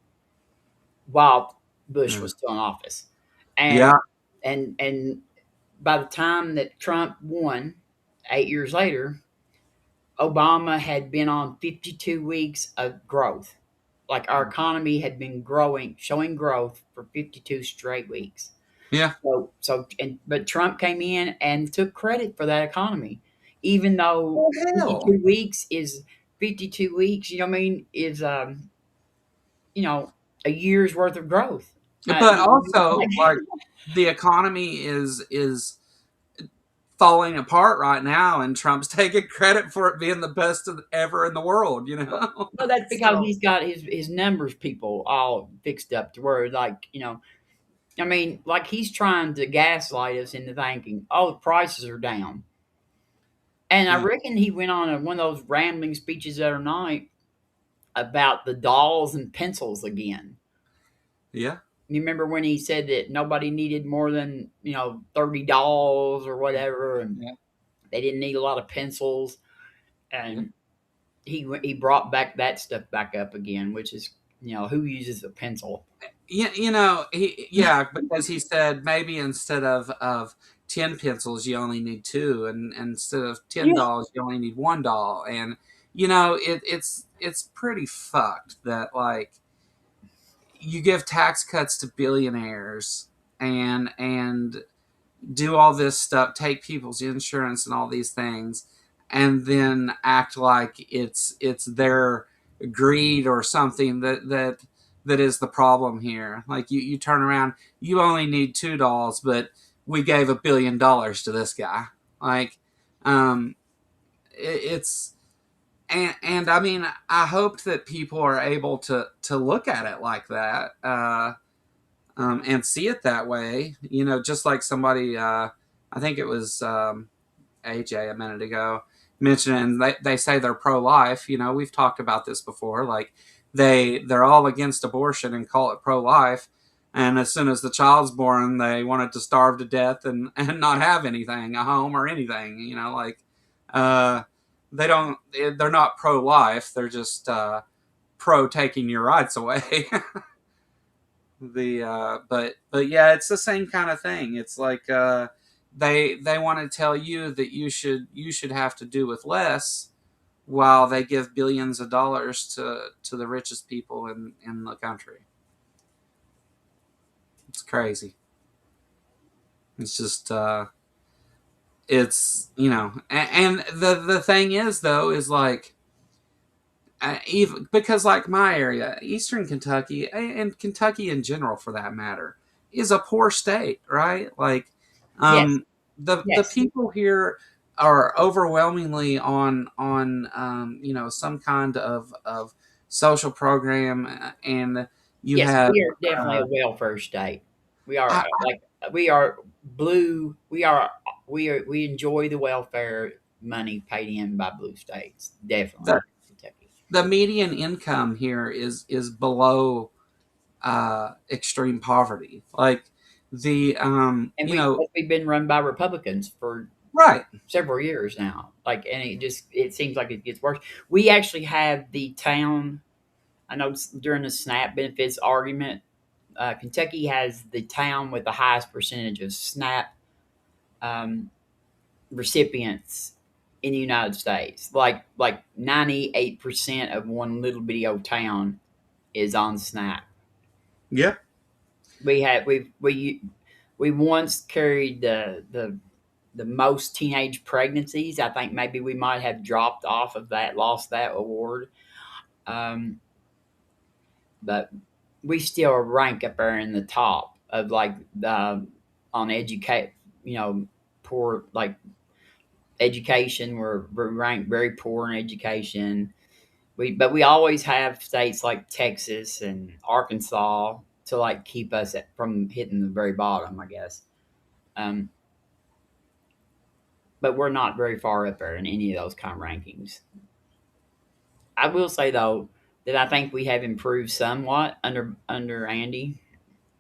while Bush was still in office, Yeah, and and by the time that Trump won 8 years later, Obama had been on 52 weeks of growth. Like our economy had been growing, showing growth for 52 straight weeks. yeah. But Trump came in and took credit for that economy, even though Oh hell. 52 weeks is 52 weeks. You know what I mean? Is a year's worth of growth. But also, like, the economy is falling apart right now, and Trump's taking credit for it being the best ever in the world. Well, that's because So he's got his numbers people all fixed up to where, like, I mean, like he's trying to gaslight us into thinking, oh, the prices are down. And I yeah, reckon he went on one of those rambling speeches the other night about the dolls and pencils again. yeah, You remember when he said that nobody needed more than 30 dolls or whatever, and yeah. they didn't need a lot of pencils, and he brought back that stuff back up again, which is who uses a pencil? Yeah, because he said maybe instead of 10 pencils, you only need two, and instead of ten Yeah, dolls, you only need $1, and it's pretty fucked that, like, you give tax cuts to billionaires, and do all this stuff, take people's insurance and all these things, and then act like it's their greed or something that is the problem here. Like, you turn around, you only need $2, but we gave $1 billion to this guy. Like, it's and I mean, I hoped that people are able to look at it like that. And see it that way. Just like somebody, I think it was AJ a minute ago, mentioning they say they're pro-life. We've talked about this before. Like, they're all against abortion and call it pro-life, and as soon as the child's born, they want it to starve to death and not have anything, a home or anything. Like, uh, they don't. They're not pro-life. They're just pro taking your rights away. But yeah, it's the same kind of thing. It's like, they want to tell you that you should have to do with less, while they give billions of dollars to the richest people in the country. It's crazy. It's just it's and the thing is, though, is like, even because like my area, Eastern Kentucky, and Kentucky in general for that matter, is a poor state, right? Like, Yes, the yes, people here are overwhelmingly on some kind of social program, and you yes. have We are definitely uh, a welfare state. We are I, like we are blue. We enjoy the welfare money paid in by blue states. the Definitely, Kentucky. the median income here is below extreme poverty. Like the And we've been run by Republicans for right. several years now. Like, and it seems like it gets worse. We actually have the town. I know during the SNAP benefits argument, Kentucky has the town with the highest percentage of SNAP um, recipients in the United States. Like 98% of one little bitty old town is on SNAP. Yeah. We once carried the most teenage pregnancies. I think maybe we might have dropped off of that, lost that award. Um, but we still rank up there in the top of like the on educate, you know, poor like education. We're ranked very poor in education. But we always have states like Texas and Arkansas to like keep us from hitting the very bottom, I guess. Um, but we're not very far up there in any of those kind of rankings. I will say though that I think we have improved somewhat under Andy,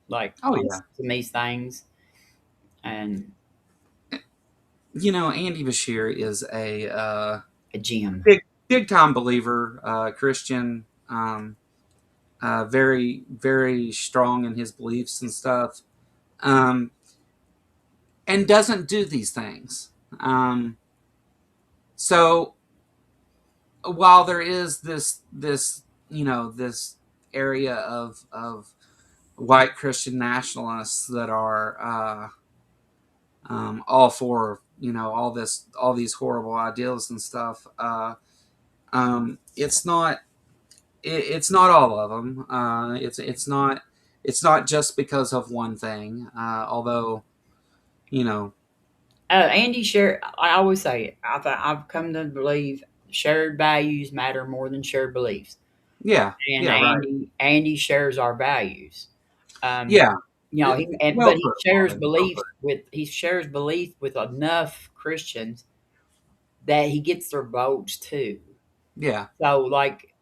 like Oh on yeah. some of these things, and Andy Bashir is a a gym. big time believer, Christian, very very strong in his beliefs and stuff, um, and doesn't do these things. So while there is this area of white Christian nationalists that are all for all these horrible ideals and stuff. It's not all of them. It's not just because of one thing. Although you know, Andy share. I always say it. I've come to believe shared values matter more than shared beliefs, yeah, and yeah, right, Andy shares our values. Um, yeah, but well he put, shares Marvin, well beliefs put. with enough Christians that he gets their votes too. Yeah, So like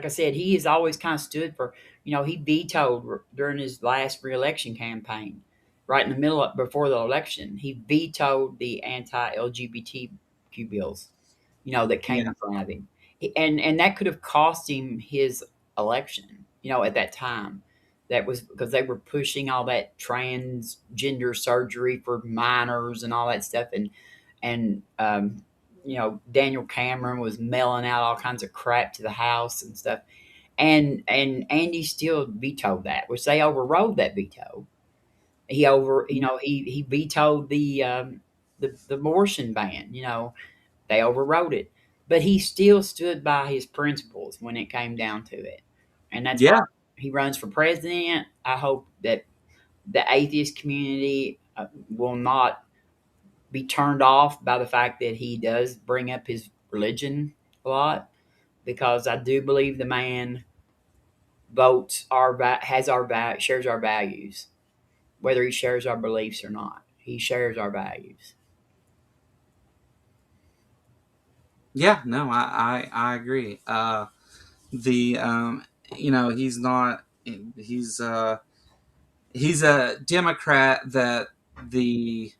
I said, he has always kind of stood for, he vetoed during his last reelection campaign, right in the middle of, before the election, he vetoed the anti-LGBTQ bills, that came yeah, in front of him. And that could have cost him his election, at that time. That was because they were pushing all that transgender surgery for minors and all that stuff. And Daniel Cameron was mailing out all kinds of crap to the House and stuff. And Andy still vetoed that, which they overrode that veto. He vetoed the abortion ban. They overrode it, but he still stood by his principles when it came down to it, and that's why yeah, he runs for president. I hope that the atheist community will not be turned off by the fact that he does bring up his religion a lot, because I do believe the man votes shares our values, whether he shares our beliefs or not. He shares our values. yeah. No, I agree. The he's not he's a Democrat that the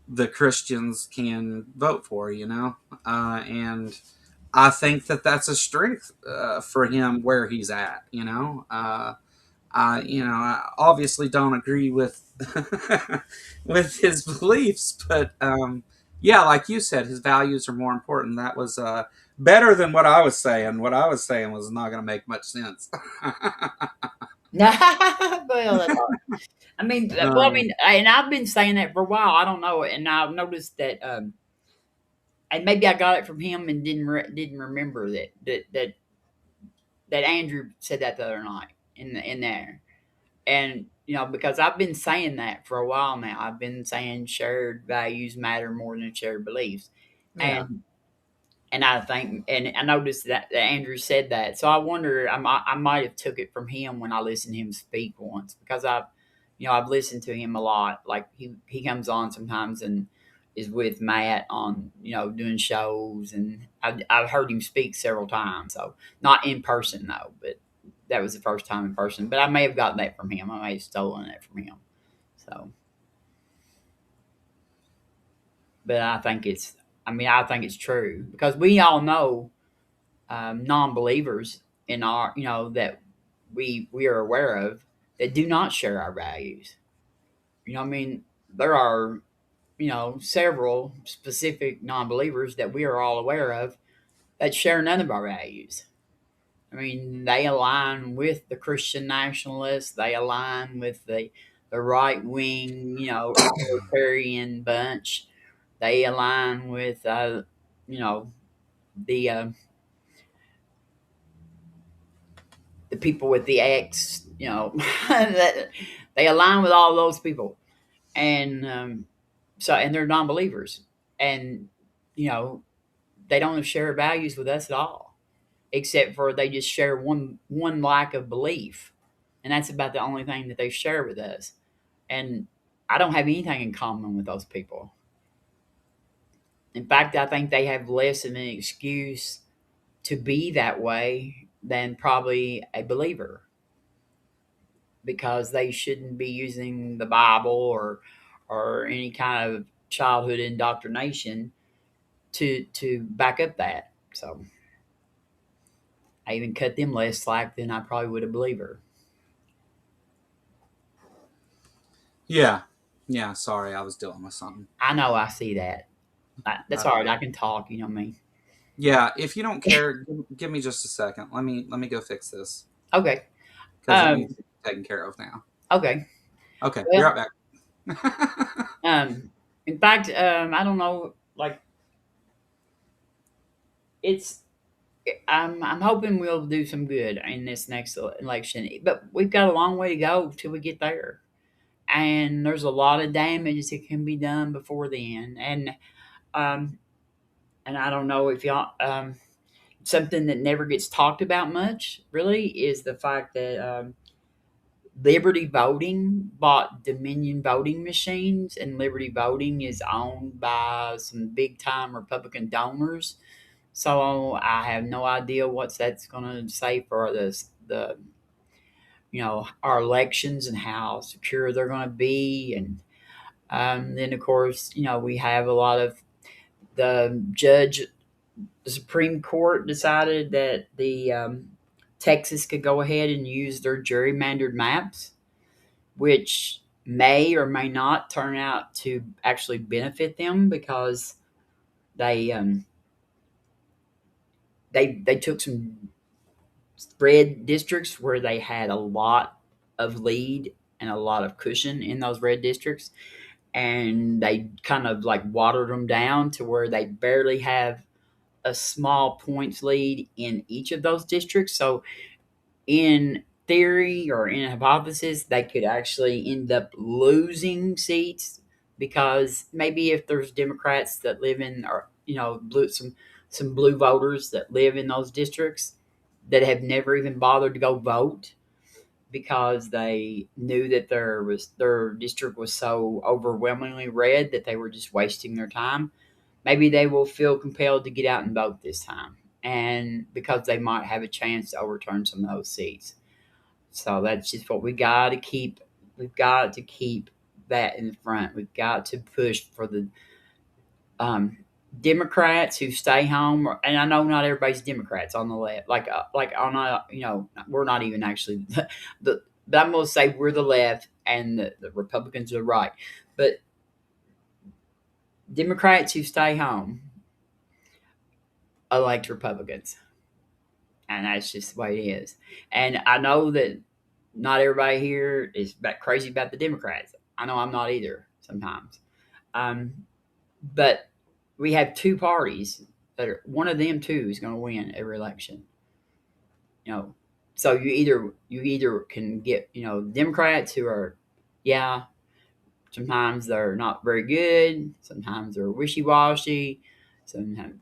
the Christians can vote for, and I think that that's a strength for him where he's at. I obviously don't agree with with his beliefs, but yeah, like you said, his values are more important. That was better than what I was saying. What I was saying was not going to make much sense. Well, that's all. I um, mean, and I've been saying that for a while. I don't know, and I've noticed that and maybe I got it from him and didn't remember that Andrew said that the other night in there. And because I've been saying that for a while now. I've been saying shared values matter more than shared beliefs. Yeah. And I think, and I noticed that Andrew said that. So I wonder, I might have took it from him when I listened to him speak once, because I've listened to him a lot. Like he comes on sometimes and is with Matt on, doing shows, and I've heard him speak several times. So not in person though, but that was the first time in person. But I may have gotten that from him. I may have stolen it from him. So, but I think it's true, because we all know non-believers in our that we are aware of that do not share our values. There are several specific non-believers that we are all aware of that share none of our values. They align with the Christian nationalists. They align with the right wing, authoritarian bunch. They align with you know the the people with the X, that they align with all those people, and and they're non-believers, and you know they don't share values with us at all, except for they just share one lack of belief, and that's about the only thing that they share with us. And I don't have anything in common with those people. In fact, I think they have less of an excuse to be that way than probably a believer, because they shouldn't be using the Bible or any kind of childhood indoctrination to back up that. So I even cut them less slack than I probably would a believer. Yeah. Yeah. Sorry, I was dealing with something. I know, I see that. That's I all don't right. I know. can talk. You know what I mean? Yeah. If you don't care, give me just a second. Let me go fix this Okay. because it needs Um. to be taken care of now. Okay. Okay. Be Well. right back. Um. In fact, I don't know. Like, it's. I'm hoping we'll do some good in this next election, but we've got a long way to go till we get there. And there's a lot of damage that can be done before then. Um, and I don't know if y'all, something that never gets talked about much really is the fact that Liberty Voting bought Dominion voting machines, and Liberty Voting is owned by some big time Republican donors. So I have no idea what that's going to say for the our elections and how secure they're going to be. And then, of course, we have a lot of the Supreme Court decided that the Texas could go ahead and use their gerrymandered maps, which may or may not turn out to actually benefit them, because they they took some red districts where they had a lot of lead and a lot of cushion in those red districts, and they kind of like watered them down to where they barely have a small points lead in each of those districts. So in theory or in hypothesis, they could actually end up losing seats, because maybe if there's Democrats that live in, or some blue voters that live in those districts that have never even bothered to go vote, because they knew that their district was so overwhelmingly red that they were just wasting their time. Maybe they will feel compelled to get out and vote this time, and because they might have a chance to overturn some of those seats. So that's just what we got to keep. We've got to keep that in front. We've got to push for the um, Democrats who stay home. And I know not everybody's Democrats on the left. Like on we're not even actually the. But I'm gonna say we're the left and the Republicans are the right. But Democrats who stay home elect Republicans, and that's just the way it is. And I know that not everybody here is crazy about the Democrats. I know I'm not either sometimes. Um, but we have two parties that are, one of them two is going to win every election. You know, so you either can get, Democrats who are, yeah, sometimes they're not very good, sometimes they're wishy washy, sometimes,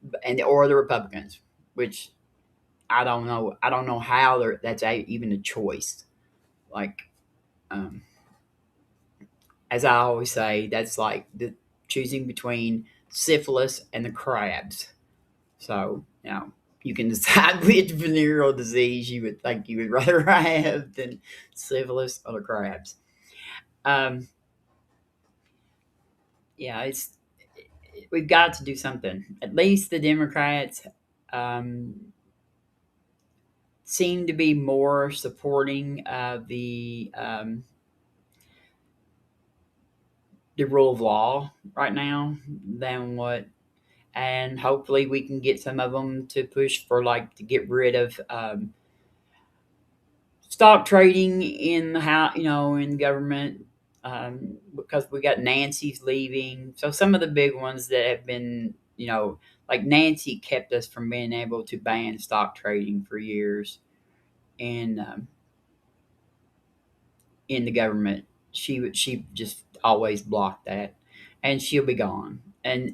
or the Republicans, which I don't know. I don't know how even a choice. Like, um, as I always say, that's like the choosing between syphilis and the crabs. So, you can decide which venereal disease you would think you would rather have than syphilis or the crabs. Um, yeah, we've got to do something. At least the Democrats um, seem to be more supporting of the rule of law right now than what, and hopefully we can get some of them to push for, like, to get rid of stock trading in the house, in government, because we got Nancy's leaving. So some of the big ones that have been, like Nancy kept us from being able to ban stock trading for years in the government. She just always blocked that, and she'll be gone. And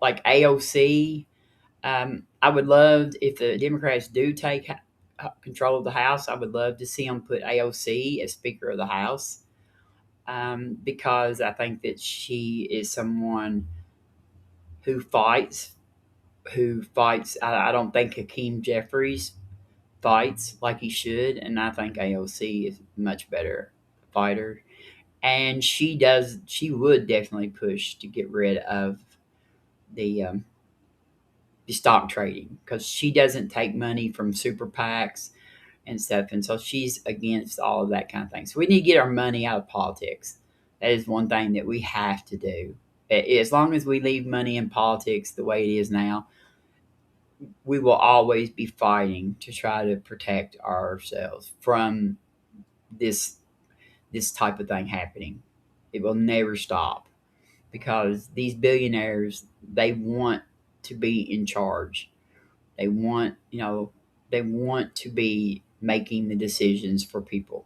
like AOC, I would love if the Democrats do take control of the House. I would love to see them put AOC as Speaker of the House, because I think that she is someone who fights. I don't think Hakeem Jeffries fights like he should, and I think AOC is a much better fighter. And she does. She would definitely push to get rid of the um, the stock trading, because she doesn't take money from super PACs and stuff, and so she's against all of that kind of thing. So we need to get our money out of politics. That is one thing that we have to do. As long as we leave money in politics the way it is now, we will always be fighting to try to protect ourselves from this this type of thing happening. It will never stop, because these billionaires, they want to be in charge. They want, they want to be making the decisions for people.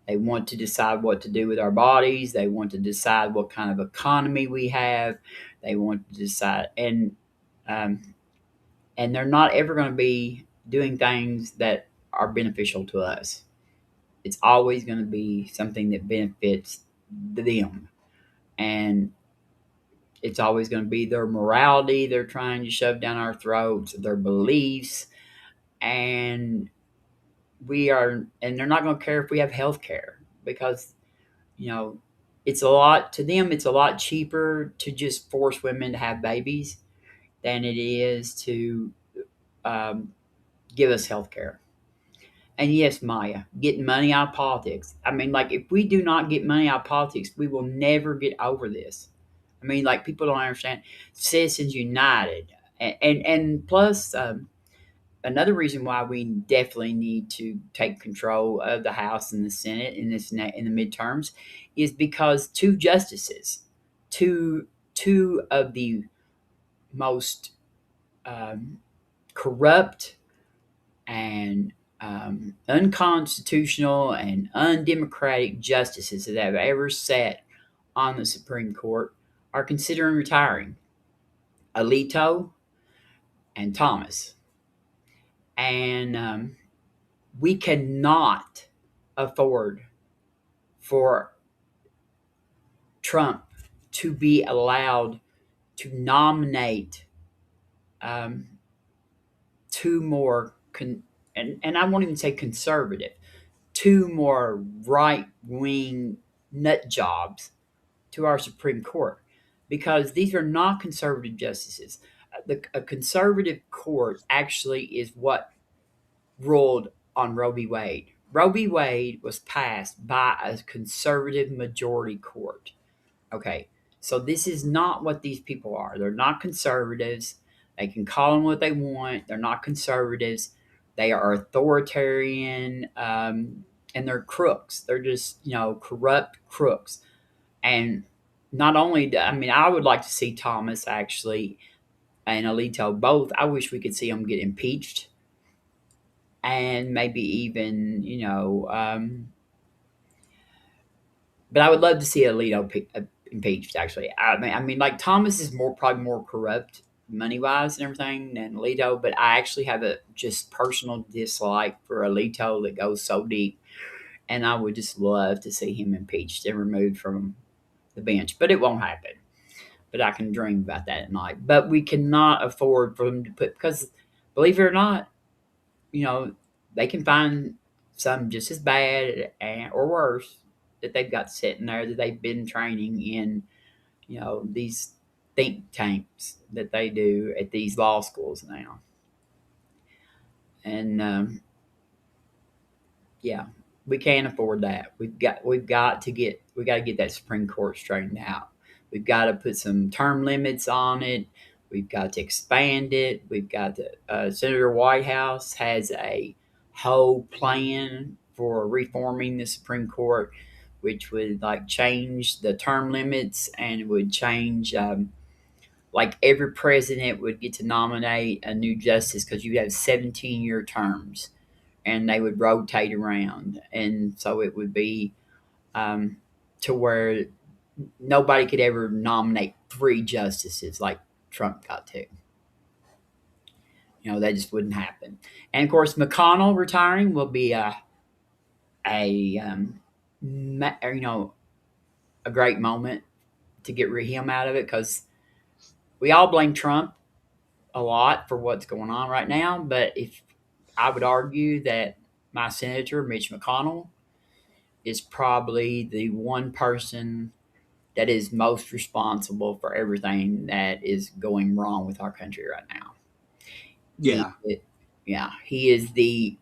They want to decide what to do with our bodies. They want to decide what kind of economy we have. They want to decide, um, and they're not ever going to be doing things that are beneficial to us. It's always going to be something that benefits them, and it's always going to be their morality they're trying to shove down our throats, their beliefs, and and they're not going to care if we have health care, because you know it's a lot cheaper to just force women to have babies than it is to um, give us health care. And yes, Maya, getting money out of politics. I mean, like, if we do not get money out of politics, we will never get over this. I mean, like, people don't understand. Citizens United, and plus, another reason why we definitely need to take control of the House and the Senate in the midterms is because two justices, two of the most um, corrupt and unconstitutional and undemocratic justices that have ever sat on the Supreme Court are considering retiring: Alito and Thomas. And we cannot afford for Trump to be allowed to nominate um, two more, and I won't even say conservative, two more right wing nut jobs to our Supreme Court, because these are not conservative justices. A conservative court actually is what ruled on Roe v. Wade. Roe v. Wade was passed by a conservative majority court. Okay, so this is not what these people are. They're not conservatives. They can call them what they want. They're not conservatives. They are authoritarian, and they're crooks. They're just, corrupt crooks. And not only, I mean, I would like to see Thomas actually and Alito both. I wish we could see them get impeached, and maybe even but I would love to see Alito impeached. Actually, I mean, like Thomas is probably more corrupt money wise and everything than Alito, but I actually have a just personal dislike for Alito that goes so deep, and I would just love to see him impeached and removed from the bench. But it won't happen. But I can dream about that at night. But we cannot afford for them to put because, believe it or not, you know they can find some just as bad or worse that they've got sitting there that they've been training in these think tanks that they do at these law schools now. And yeah, we can't afford that. We got to get that Supreme Court straightened out. We've got to put some term limits on it. We've got to expand it. We've got to. Senator Whitehouse has a whole plan for reforming the Supreme Court, which would like change the term limits and it would change. Like every president would get to nominate a new justice because you have 17-year terms and they would rotate around. And so it would be um, to where nobody could ever nominate three justices like Trump got to. That just wouldn't happen. And of course, McConnell retiring will be a a great moment to get him out of it because we all blame Trump a lot for what's going on right now. But if I would argue that my senator Mitch McConnell is probably the one person that is most responsible for everything that is going wrong with our country right now. He, Yeah. yeah, he is the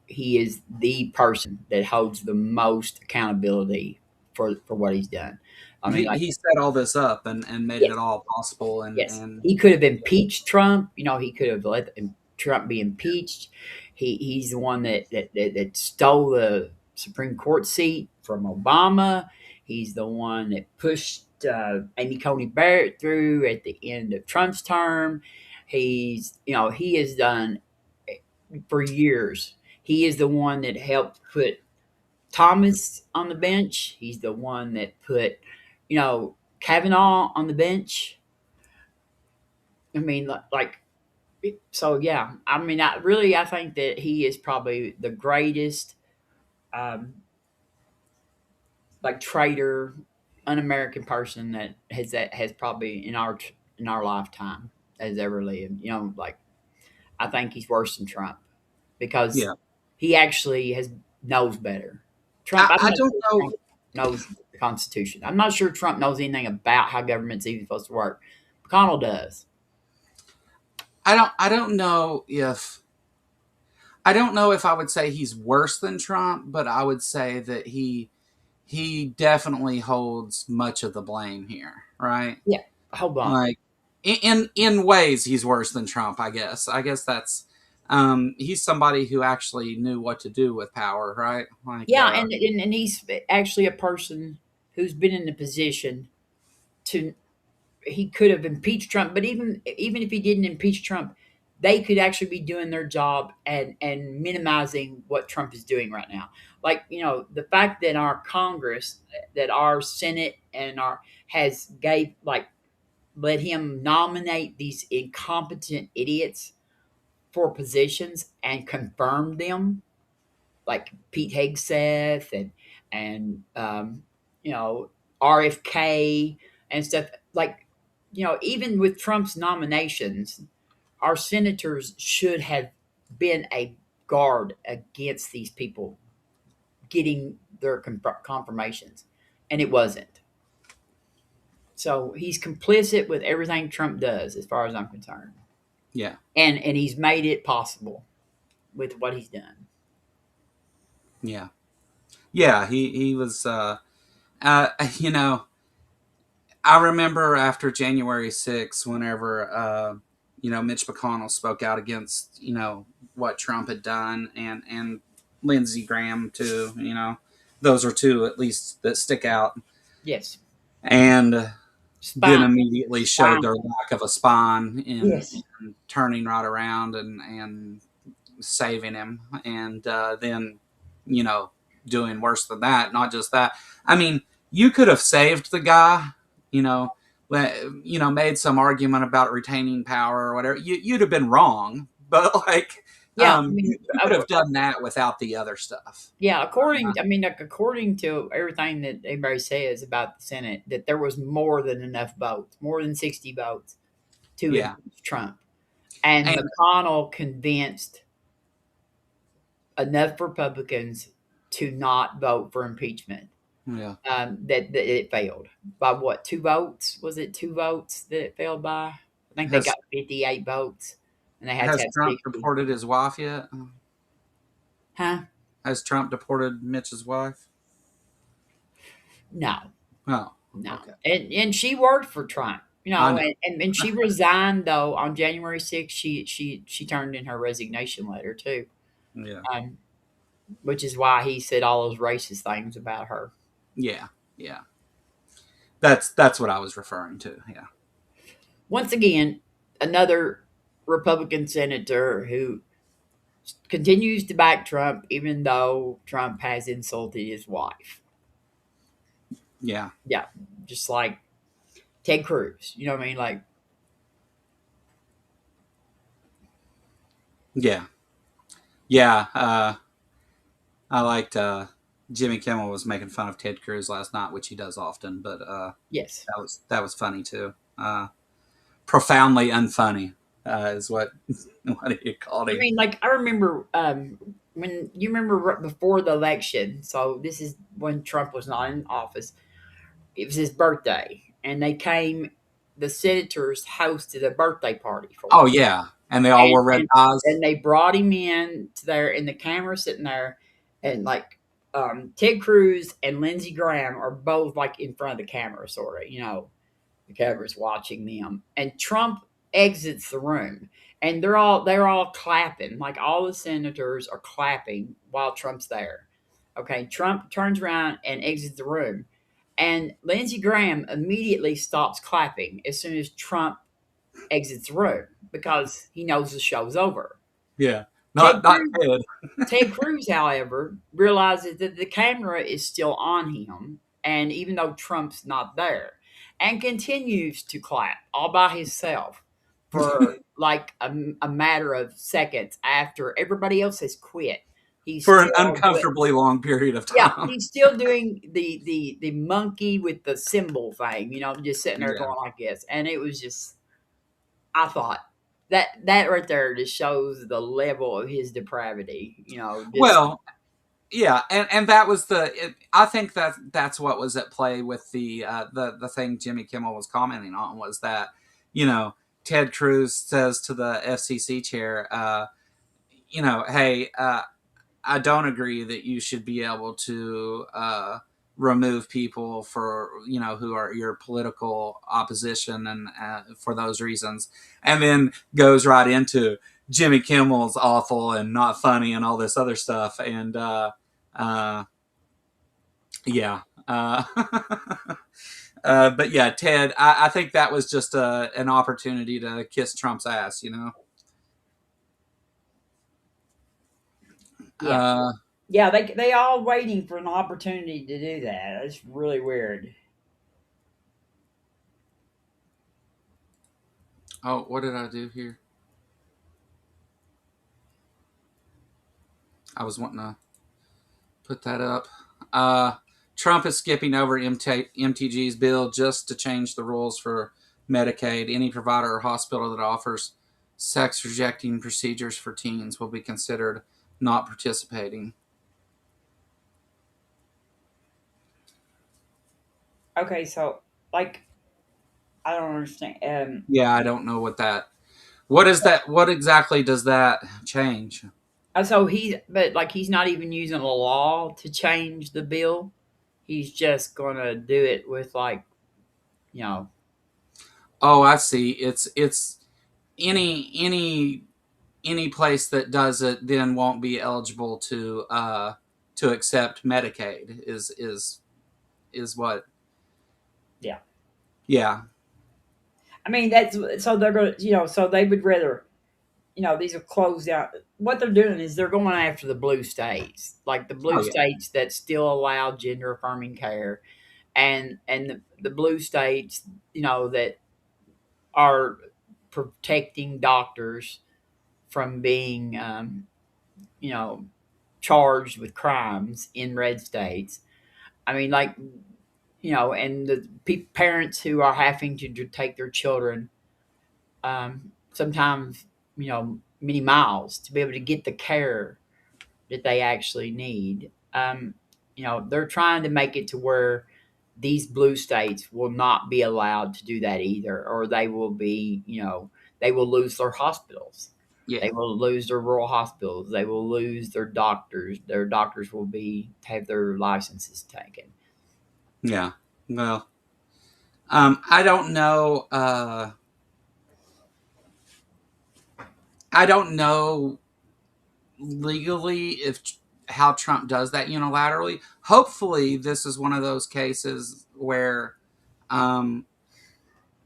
person that holds the most accountability for what he's done. I mean, like He set all this up and made yes, it all possible yes, and he could have impeached Trump. He could have let Trump be impeached. He's the one that stole the Supreme Court seat from Obama. He's the one that pushed Amy Coney Barrett through at the end of Trump's term. He has done for years. He is the one that helped put Thomas on the bench. He's the one that put, Kavanaugh on the bench. I mean, like so yeah. I mean, I think that he is probably the greatest, um, like traitor, un-American person that has probably in our lifetime has ever lived. Like I think he's worse than Trump because yeah. he actually knows better. Trump, I, I'm I not don't sure know. Trump knows the Constitution. I'm not sure Trump knows anything about how government's even supposed to work. McConnell does. I don't know if I would say he's worse than Trump, but I would say that he definitely holds much of the blame here, right? Yeah, hold on. Like in ways he's worse than Trump, I guess. I guess that's he's somebody who actually knew what to do with power, right? Like Yeah, and he's actually a person who's been in the position to he could have impeached Trump, but even if he didn't impeach Trump, they could actually be doing their job and minimizing what Trump is doing right now. Like the fact that our Congress, that our Senate and our has gave like let him nominate these incompetent idiots for positions and confirm them, like Pete Hegseth and RFK and stuff. Like even with Trump's nominations, our senators should have been a guard against these people getting their confirmations, and it wasn't. So he's complicit with everything Trump does, as far as I'm concerned, yeah, and he's made it possible with what he's done. yeah, yeah. He was. Uh, you know, I remember after January 6th, whenever Mitch McConnell spoke out against what Trump had done, and Lindsey Graham too. Those are two at least that stick out. Yes. And then spine. immediately showed Spine. their lack of a spine Yes. in turning right around and saving him, and then you know doing worse than that. Not just that. I mean, you could have saved the guy. You know, made some argument about retaining power or whatever. You'd have been wrong, but like, Yeah. I you, mean, you could have done that without the other stuff. yeah. According to everything that everybody says about the Senate, that there was more than enough votes, more than 60 votes to Yeah, impeach Trump, and and McConnell convinced enough Republicans to not vote for impeachment. yeah. That it failed by what, 2 votes? Was it 2 votes that it failed by? I think they Has got 58 votes, and they had to has have Trump 60. deported his wife yet? Huh? Has Trump deported Mitch's wife? No, Oh, no. okay. And she worked for Trump, I know. and she resigned though on January 6th. She turned in her resignation letter too, Yeah, um, which is why he said all those racist things about her. yeah, yeah. That's what I was referring to. Yeah, Once again, another Republican senator who continues to back Trump, even though Trump has insulted his wife. yeah, Yeah, just like Ted Cruz. You know what I mean? Like, yeah, yeah. I liked Jimmy Kimmel was making fun of Ted Cruz last night, which he does often, but yes. that was funny too. Profoundly unfunny is what what he called I him. mean, like, I remember when you remember right before the election. So this is when Trump was not in office. It was his birthday, and they came. The senators hosted a birthday party for Oh him, yeah, and they all and wore red and, ties. and they brought him in to there, and the camera sitting there, and like Ted Cruz and Lindsey Graham are both like in front of the camera, sort of, the camera's watching them, and Trump exits the room, and they're all clapping, like all the senators are clapping while Trump's there. Okay, Trump turns around and exits the room, and Lindsey Graham immediately stops clapping as soon as Trump exits the room because he knows the show's over. Yeah, Ted not Cruz, Ted. Ted Cruz, however, realizes that the camera is still on him, and even though Trump's not there, and continues to clap all by himself for like a matter of seconds after everybody else has quit. He's For an still doing, uncomfortably long period of yeah, time. he's still doing the monkey with the symbol thing, just sitting there Yeah. going like this, and it was just, I thought that right there just shows the level of his depravity. Just Well, yeah, and that was I think that's what was at play with the thing Jimmy Kimmel was commenting on was that you know Ted Cruz says to the FCC chair, hey, I don't agree that you should be able to remove people for who are your political opposition and for those reasons, and then goes right into Jimmy Kimmel's awful and not funny and all this other stuff, and uh, yeah. But yeah, Ted, I think that was just an opportunity to kiss Trump's ass, yeah, Uh, yeah. They all waiting for an opportunity to do that. It's really weird. oh, what did I do here? I was wanting to put that up. Uh, Trump is skipping over MTG's bill just to change the rules for Medicaid. Any provider or hospital that offers sex rejecting procedures for teens will be considered not participating. Okay, so like I don't understand. Yeah, I don't know what that. What is that? What exactly does that change? So he's not even using a law to change the bill. He's just gonna do it with like you know. Oh, I see. It's any any place that does it then won't be eligible to accept Medicaid is what Yeah. Yeah. I mean, that's so they're going to, so they would rather, these are closed out. What they're doing is they're going after the blue states, like the blue Oh yeah. states that still allow gender affirming care, and the blue states, that are protecting doctors from being, you know, charged with crimes in red states. I mean, like, and the parents who are having to take their children, sometimes, many miles to be able to get the care that they actually need. They're trying to make it to where these blue states will not be allowed to do that either, or they will be, they will lose their hospitals. They Yeah. will lose their rural hospitals. They will lose their doctors. Their doctors will be have their licenses taken. Yeah. Well, I don't know. I don't know legally if how Trump does that unilaterally. Hopefully, this is one of those cases where, um,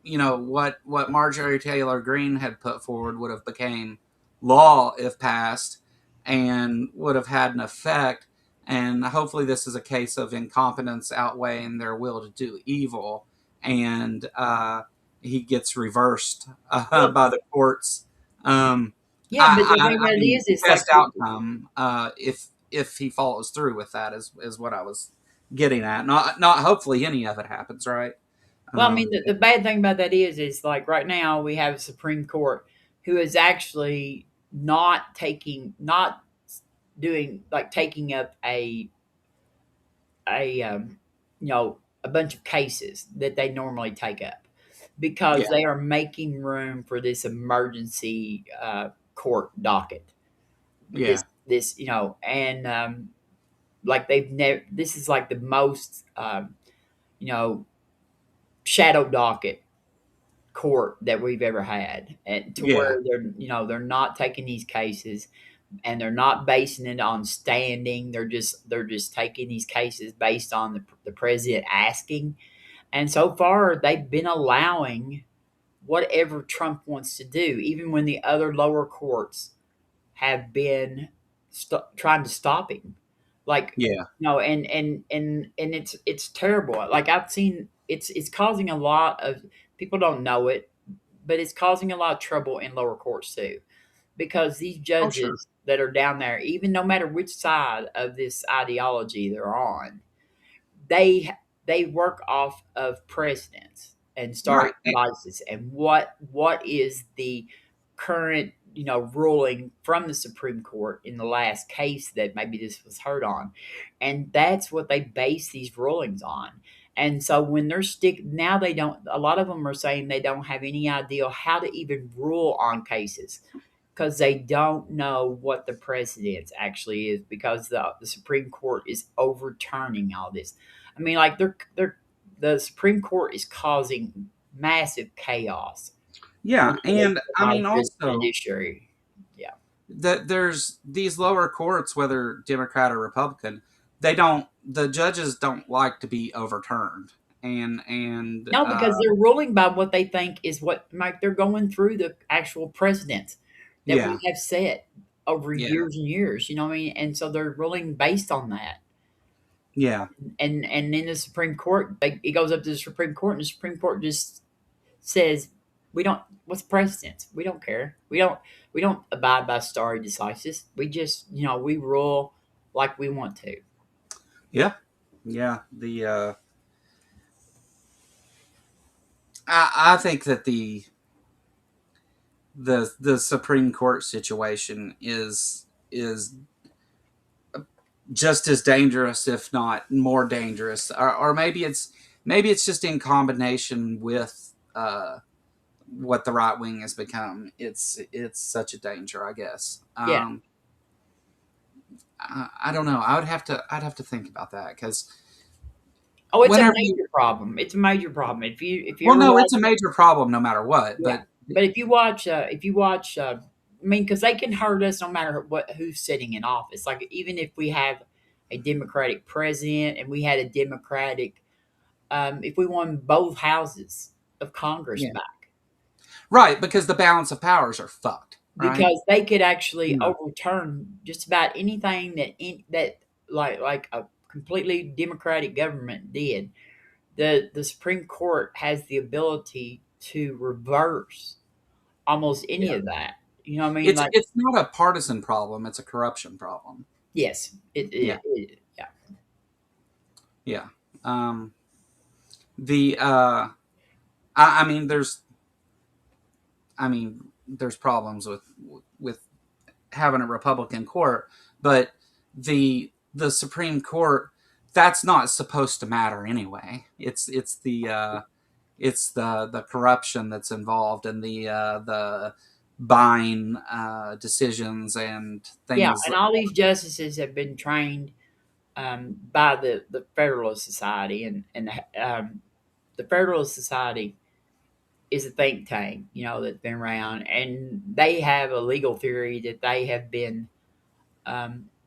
what Marjorie Taylor Greene had put forward would have became law if passed, and would have had an effect. And hopefully, this is a case of incompetence outweighing their will to do evil, and he gets reversed Well, by the courts. Um, yeah, but the thing I about it mean, is, it's like best outcome if he follows through with that is what I was getting at. Not hopefully any of it happens, right? well, I mean, Um, the bad thing about that is like right now we have a Supreme Court who is actually not doing like taking up a a bunch of cases that they normally take up yeah, because they are making room for this emergency court docket. yeah, This and like they've never. This is like the most you know shadow docket court that we've ever had, and to yeah, where they're not taking these cases and they're not basing it on standing. They're just taking these cases based on the president asking. And so far, they've been allowing whatever Trump wants to do, even when the other lower courts have been trying to stop him. Like, yeah, and it's terrible. Like I've seen, it's causing a lot of people don't know it, but it's causing a lot of trouble in lower courts too, because these oh sure, judges that are down there, even no matter which side of this ideology they're on, they they work off of precedents and start right, devices and what is the current ruling from the Supreme Court in the last case that maybe this was heard on, and that's what they base these rulings on. And so when they're stick now, they don't, a lot of them are saying they don't have any idea how to even rule on cases because they don't know what the precedence actually is, because the Supreme Court is overturning all this. I mean, like the Supreme Court is causing massive chaos yeah, because and I of mean this also judiciary. Yeah. that there's these lower courts, whether Democrat or Republican, the judges don't like to be overturned, and No, because they're ruling by what they think is what, Mike, they're going through the actual precedents that we yeah, have set over yeah, years and years, you know what I mean? And so they're ruling based on that. yeah, And in the Supreme Court, it goes up to the Supreme Court, and the Supreme Court just says, "We don't. What's precedence? We don't care. We don't abide by stare decisis. We just we rule like we want to." yeah, yeah. I think that the Supreme Court situation is just as dangerous, if not more dangerous, or maybe it's just in combination with what the right wing has become. It's such a danger, I guess. Yeah. I don't know. I'd have to think about that because Oh, it's a whenever you major problem. It's a major problem. If you well, ever no, watch, it's a major problem no matter what. yeah. But But if you watch, I mean, because they can hurt us no matter who's sitting in office. Like even if we have a Democratic president and we had a Democratic, if we won both houses, of Congress Yeah. back Right, because the balance of powers are fucked, right? because they could actually Yeah. overturn just about anything that like a completely democratic government did. The Supreme Court has the ability to reverse almost any Yeah. of that. You know what I mean? Like, It's not a partisan problem, it's a corruption problem. yes, Yeah. yeah, Yeah. Um the I mean there's problems with having a Republican court, but the Supreme Court, that's not supposed to matter anyway. It's the corruption that's involved in the buying decisions and yeah. things. And all these justices have been trained by the Federalist Society, and the Federalist Society is a think tank, that's been around, and they have a legal theory that they have been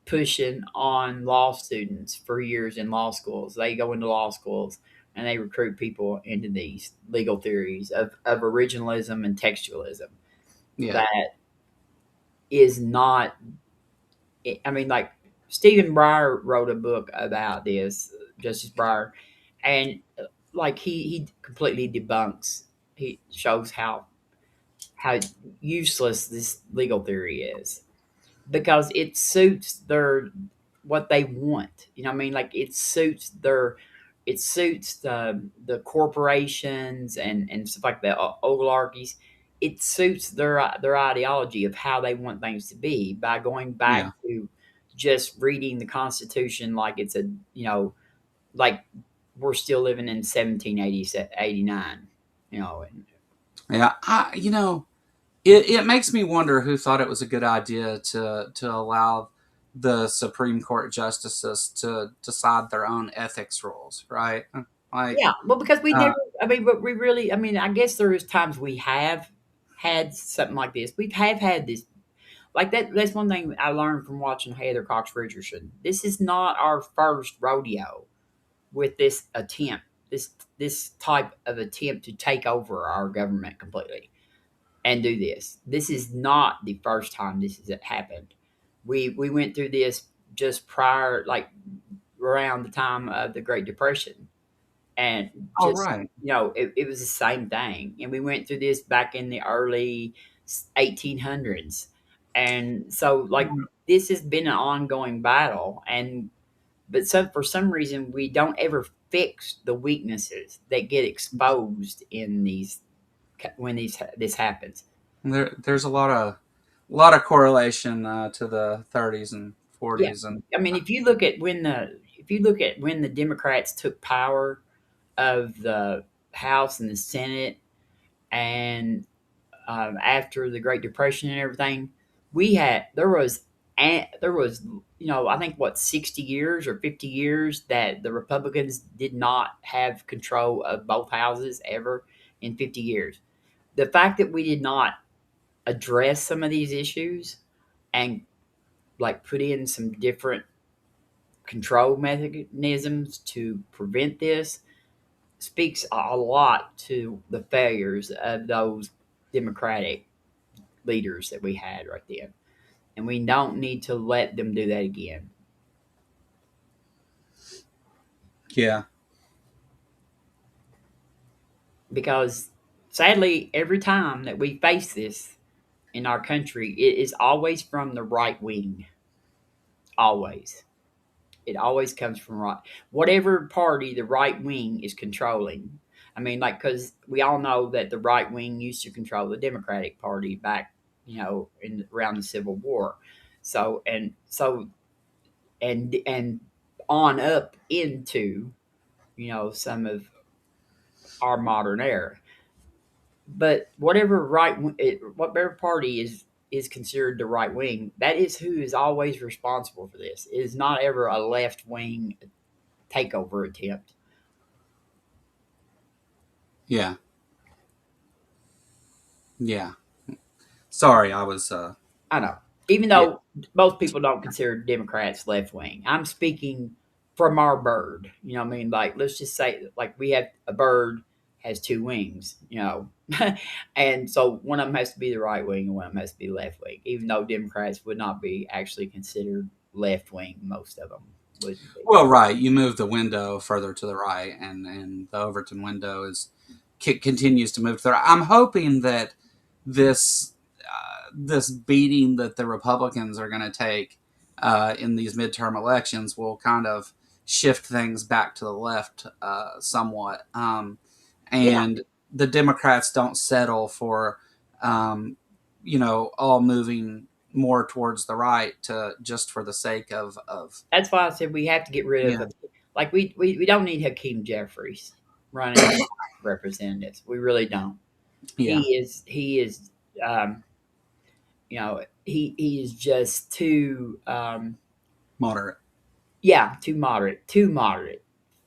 pushing on law students for years in law schools. They go into law schools and they recruit people into these legal theories of originalism and textualism. Yeah. That is not, I mean, like Stephen Breyer wrote a book about this, Justice Breyer, and like he completely debunks, he shows how useless this legal theory is because it suits their what they want. You know what I mean? Like it suits the corporations and stuff like the oligarchies. It suits their ideology of how they want things to be by going back Yeah. to just reading the Constitution like it's like we're still living in 1789. And Yeah. It makes me wonder who thought it was a good idea to allow the Supreme Court justices to decide their own ethics rules, right? Like, yeah, well, because we uh, never, I mean, but we really, I mean, I guess there is times we have had something like this. We have had this, like that. That's one thing I learned from watching Heather Cox Richardson. This is not our first rodeo with this attempt, this type of attempt to take over our government completely and do this. This is not the first time this has happened. We went through this just prior, like around the time of the Great Depression, and all just right. it was the same thing, and we went through this back in the early 1800s, and so like this has been an ongoing battle, and but for some reason we don't ever fix the weaknesses that get exposed in these when this happens. There's a lot of correlation to the 30s and Yeah, 40s and I mean, if you look at when the Democrats took power of the House and the Senate, and after the Great Depression and everything, we had there was I think what 60 years or 50 years that the Republicans did not have control of both houses ever in 50 years. The fact that we did not address some of these issues and like put in some different control mechanisms to prevent this speaks a lot to the failures of those Democratic leaders that we had right then. And we don't need to let them do that again. yeah, Because sadly, every time that we face this in our country, it is always from the right wing. Always. It always comes from right, whatever party the right wing is controlling. I mean, like, because we all know that the right wing used to control the Democratic Party back, in around the Civil War. So and on up into some of our modern era. But whatever party is considered the right wing, that is who is always responsible for this. It is not ever a left wing takeover attempt. yeah, yeah. Sorry, I was I know. Even yeah, though most people don't consider Democrats left wing, I'm speaking from our bird. You know what I mean? Like, let's just say, like, we have a bird has two wings, and so one of them has to be the right wing and one of them has to be left wing. Even though Democrats would not be actually considered left wing, most of them wouldn't be. Well, right. You move the window further to the right, and the Overton window continues to move to the right. I'm hoping that this beating that the Republicans are going to take in these midterm elections will kind of shift things back to the left somewhat, Yeah, and the Democrats don't settle for all moving more towards the right to just for the sake of that's why I said we have to get rid yeah of, like, we don't need Hakeem Jeffries running for representatives. We really don't. yeah He is um, he is just too moderate yeah, too moderate yeah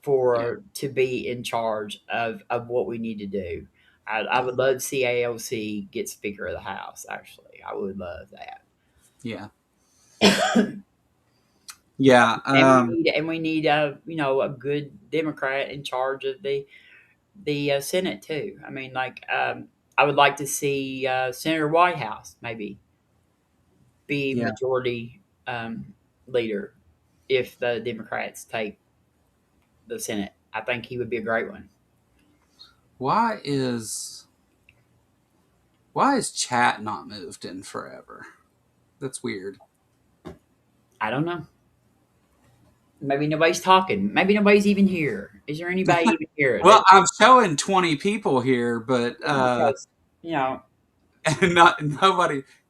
for to be in charge of what we need to do. I would love to see AOC get Speaker of the House. Actually, I would love that. yeah yeah And we need a good Democrat in charge of the Senate too. I mean, like, I would like to see Senator Whitehouse maybe be yeah. majority leader if the Democrats take the Senate. I think he would be a great one. Why is chat not moved in forever? That's weird. I don't know. Maybe nobody's talking. Maybe nobody's even here. Is there anybody even here? Well, I'm showing 20 people here, but Because you know, not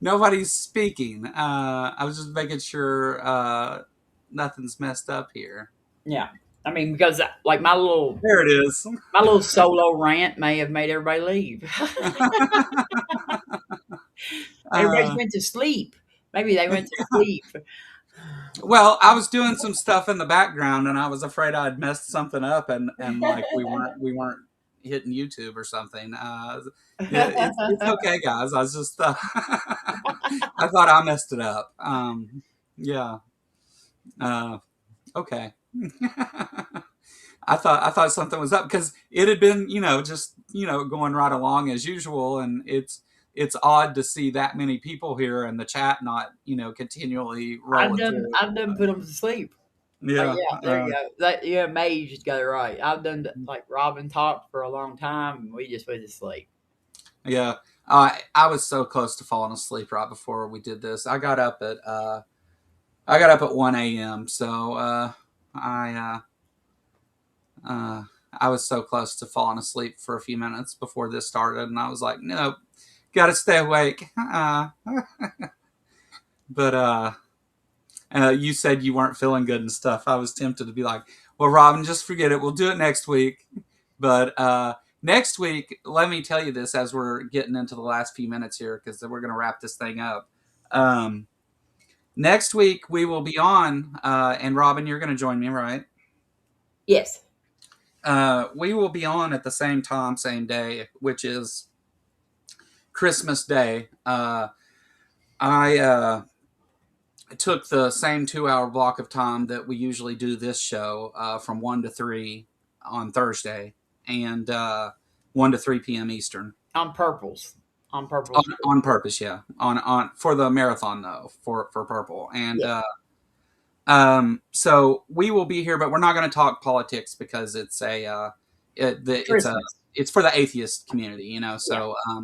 nobody's speaking. I was just making sure nothing's messed up here. yeah. I mean, because like There it is. my little solo rant may have made everybody leave. Everybody uh, went to sleep. Maybe they went to sleep. well, I was doing some stuff in the background, and I was afraid I'd messed something up, and like we weren't hitting YouTube or something. Yeah, it's okay, guys. I was just I thought I messed it up. Yeah. Uh, okay. I thought something was up because it had been just going right along as usual, and it's odd to see that many people here and the chat not continually rolling through. I've done put them to sleep. Like, Yeah. yeah, there you go. That, yeah, May, you just got it right. I've done like Robin talked for a long time, and we just went to sleep. Yeah. I was so close to falling asleep right before we did this. I got up at 1 a.m. So I I was so close to falling asleep for a few minutes before this started, and I was like, nope, got to stay awake. But you said you weren't feeling good and stuff. I was tempted to be like, well, Robin, just forget it. We'll do it next week. But next week, let me tell you this as we're getting into the last few minutes here, because we're going to wrap this thing up. Next week, we will be on, and Robin, you're going to join me, right? Yes. We will be on at the same time, same day, which is Christmas Day. I took the same 2-hour block of time that we usually do this show from 1 to 3 on Thursday and 1 to 3 p.m. Eastern. On purples. On purples. On purpose, yeah. On for the marathon though, for Purple. And Yeah. so we will be here, but we're not going to talk politics because it's Christmas. it's for the atheist community, So Yeah.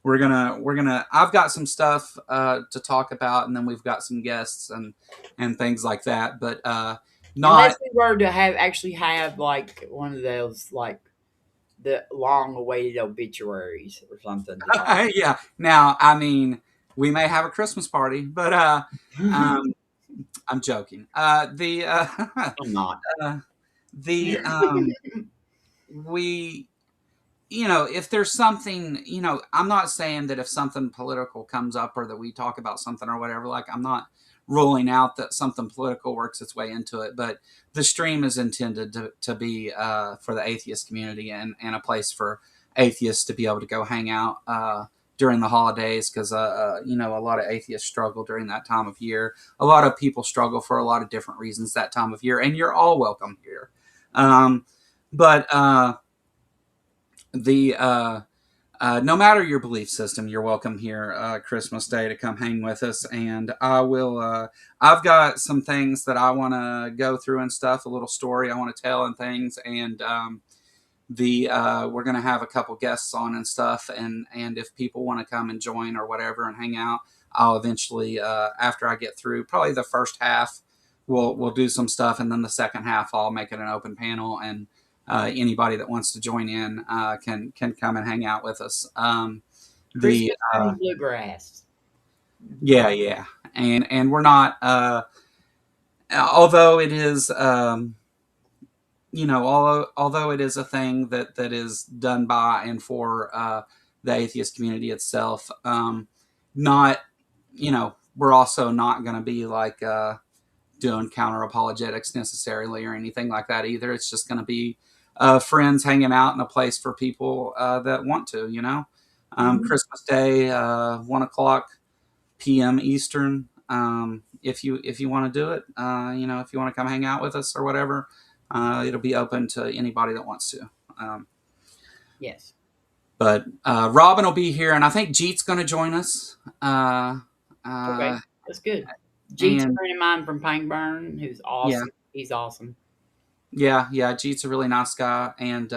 we're gonna. I've got some stuff to talk about, and then we've got some guests and things like that. But not Unless we were to actually have like one of those, like the long-awaited obituaries or something. yeah. Now, I mean, we may have a Christmas party, but I'm joking. I'm not. The we if there's something, I'm not saying that if something political comes up or that we talk about something or whatever, like I'm not ruling out that something political works its way into it, but the stream is intended to be for the atheist community and a place for atheists to be able to go hang out during the holidays, because a lot of atheists struggle during that time of year. A lot of people struggle for a lot of different reasons that time of year, and you're all welcome here. But the no matter your belief system, you're welcome here Christmas Day to come hang with us. And I will. I've got some things that I want to go through and stuff. A little story I want to tell and things. And the we're gonna have a couple guests on and stuff. And if people want to come and join or whatever and hang out, I'll eventually after I get through probably the first half. We'll do some stuff, and then the second half I'll make it an open panel, and anybody that wants to join in can come and hang out with us. The Christmas tree bluegrass. Yeah, yeah, and we're not. Although it is, although it is a thing that is done by and for the atheist community itself, not, we're also not going to be like doing counter apologetics necessarily or anything like that either. It's just going to be friends hanging out in a place for people that want to, Christmas Day, 1:00 p.m. Eastern. If you want to do it, if you want to come hang out with us or whatever, it'll be open to anybody that wants to. Yes. But Robin will be here, and I think Jeet's going to join us. Okay, that's good. Jeet's a and friend of mine from Paintburn, who's awesome. He's awesome. yeah, Jeet's a really nice guy, and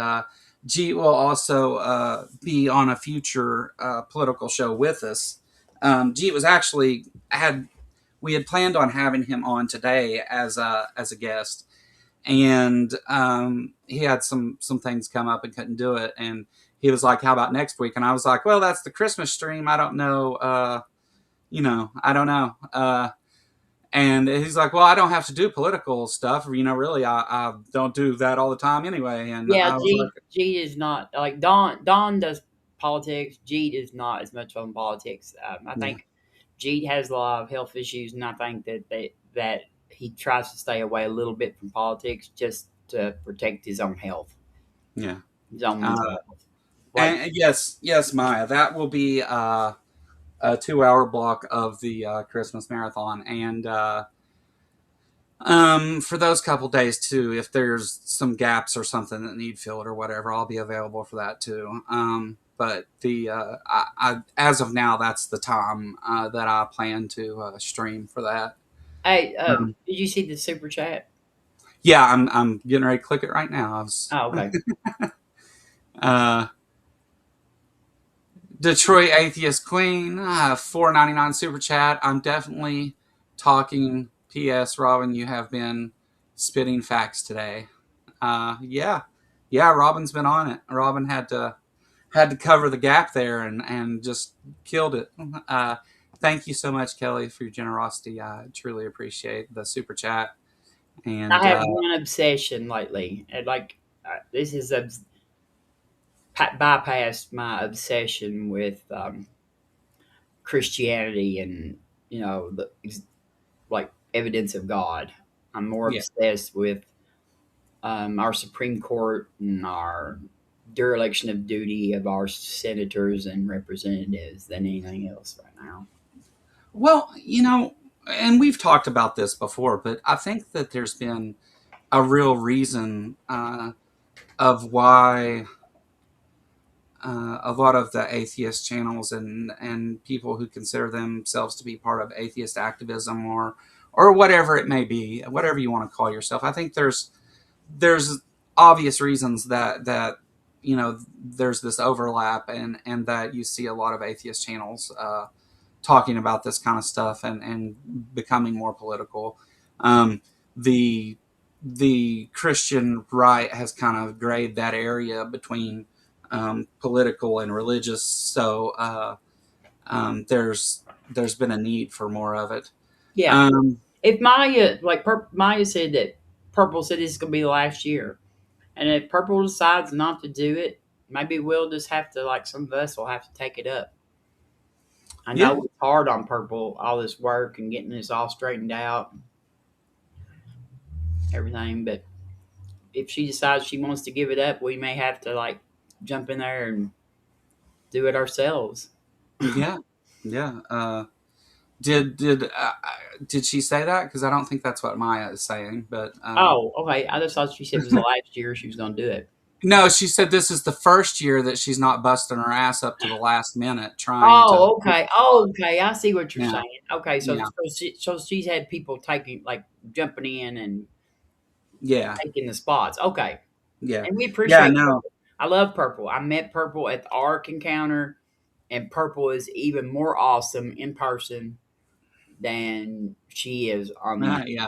Jeet will also be on a future political show with us. Jeet was actually we had planned on having him on today as a guest, and he had some things come up and couldn't do it, and he was like, "How about next week?" And I was like, "Well, that's the Christmas stream. I don't know. I don't know." And he's like, "Well, I don't have to do political stuff. Really, I don't do that all the time anyway." And Yeah, I was like, Jeet is not like Don. Don does politics. Jeet is not as much on politics. I yeah, think Jeet has a lot of health issues, and I think that he tries to stay away a little bit from politics just to protect his own health, yeah. his own mental Uh, health. Like, and yes, Maya, that will be a 2-hour block of the Christmas marathon, and for those couple days too, if there's some gaps or something that need filled or whatever, I'll be available for that too. But as of now, that's the time that I plan to stream for that. hey, Um, did you see the super chat? yeah, I'm getting ready to click it right now. Oh, okay. Uh, Detroit Atheist Queen, $4.99 super chat. I'm definitely talking. P.S. Robin, you have been spitting facts today. Yeah, Robin's been on it. Robin had to cover the gap there and just killed it. Thank you so much, Kelly, for your generosity. I truly appreciate the super chat. And I have one obsession lately, and this is bypassed my obsession with Christianity and the like evidence of God. I'm more yeah, obsessed with our Supreme Court and our dereliction of duty of our senators and representatives than anything else right now. well, and we've talked about this before, but I think that there's been a real reason of why a lot of the atheist channels and people who consider themselves to be part of atheist activism or whatever it may be, whatever you want to call yourself. I think there's obvious reasons that there's this overlap and that you see a lot of atheist channels talking about this kind of stuff and becoming more political. Um, the Christian right has kind of grayed that area between political and religious. So there's been a need for more of it. Yeah, Um, if Maya said that Purple said this is going to be the last year, and if Purple decides not to do it, maybe we'll just have to some of us will have to take it up. I yeah, know it's hard on Purple, all this work and getting this all straightened out, everything. But if she decides she wants to give it up, we may have to jump in there and do it ourselves. yeah, yeah. Did she say that? Because I don't think that's what Maya is saying. But Oh, okay. I just thought she said it was the last year she was going to do it. No, she said this is the first year that she's not busting her ass up to the last minute trying to. Oh, okay. Oh, okay. I see what you're Yeah, saying. Okay, so yeah, she's had people taking like jumping in and yeah, taking the spots. Okay, yeah, and we yeah. appreciate No, Purple. I love Purple. I met Purple at the Ark Encounter, and Purple is even more awesome in person than she is on the. yeah,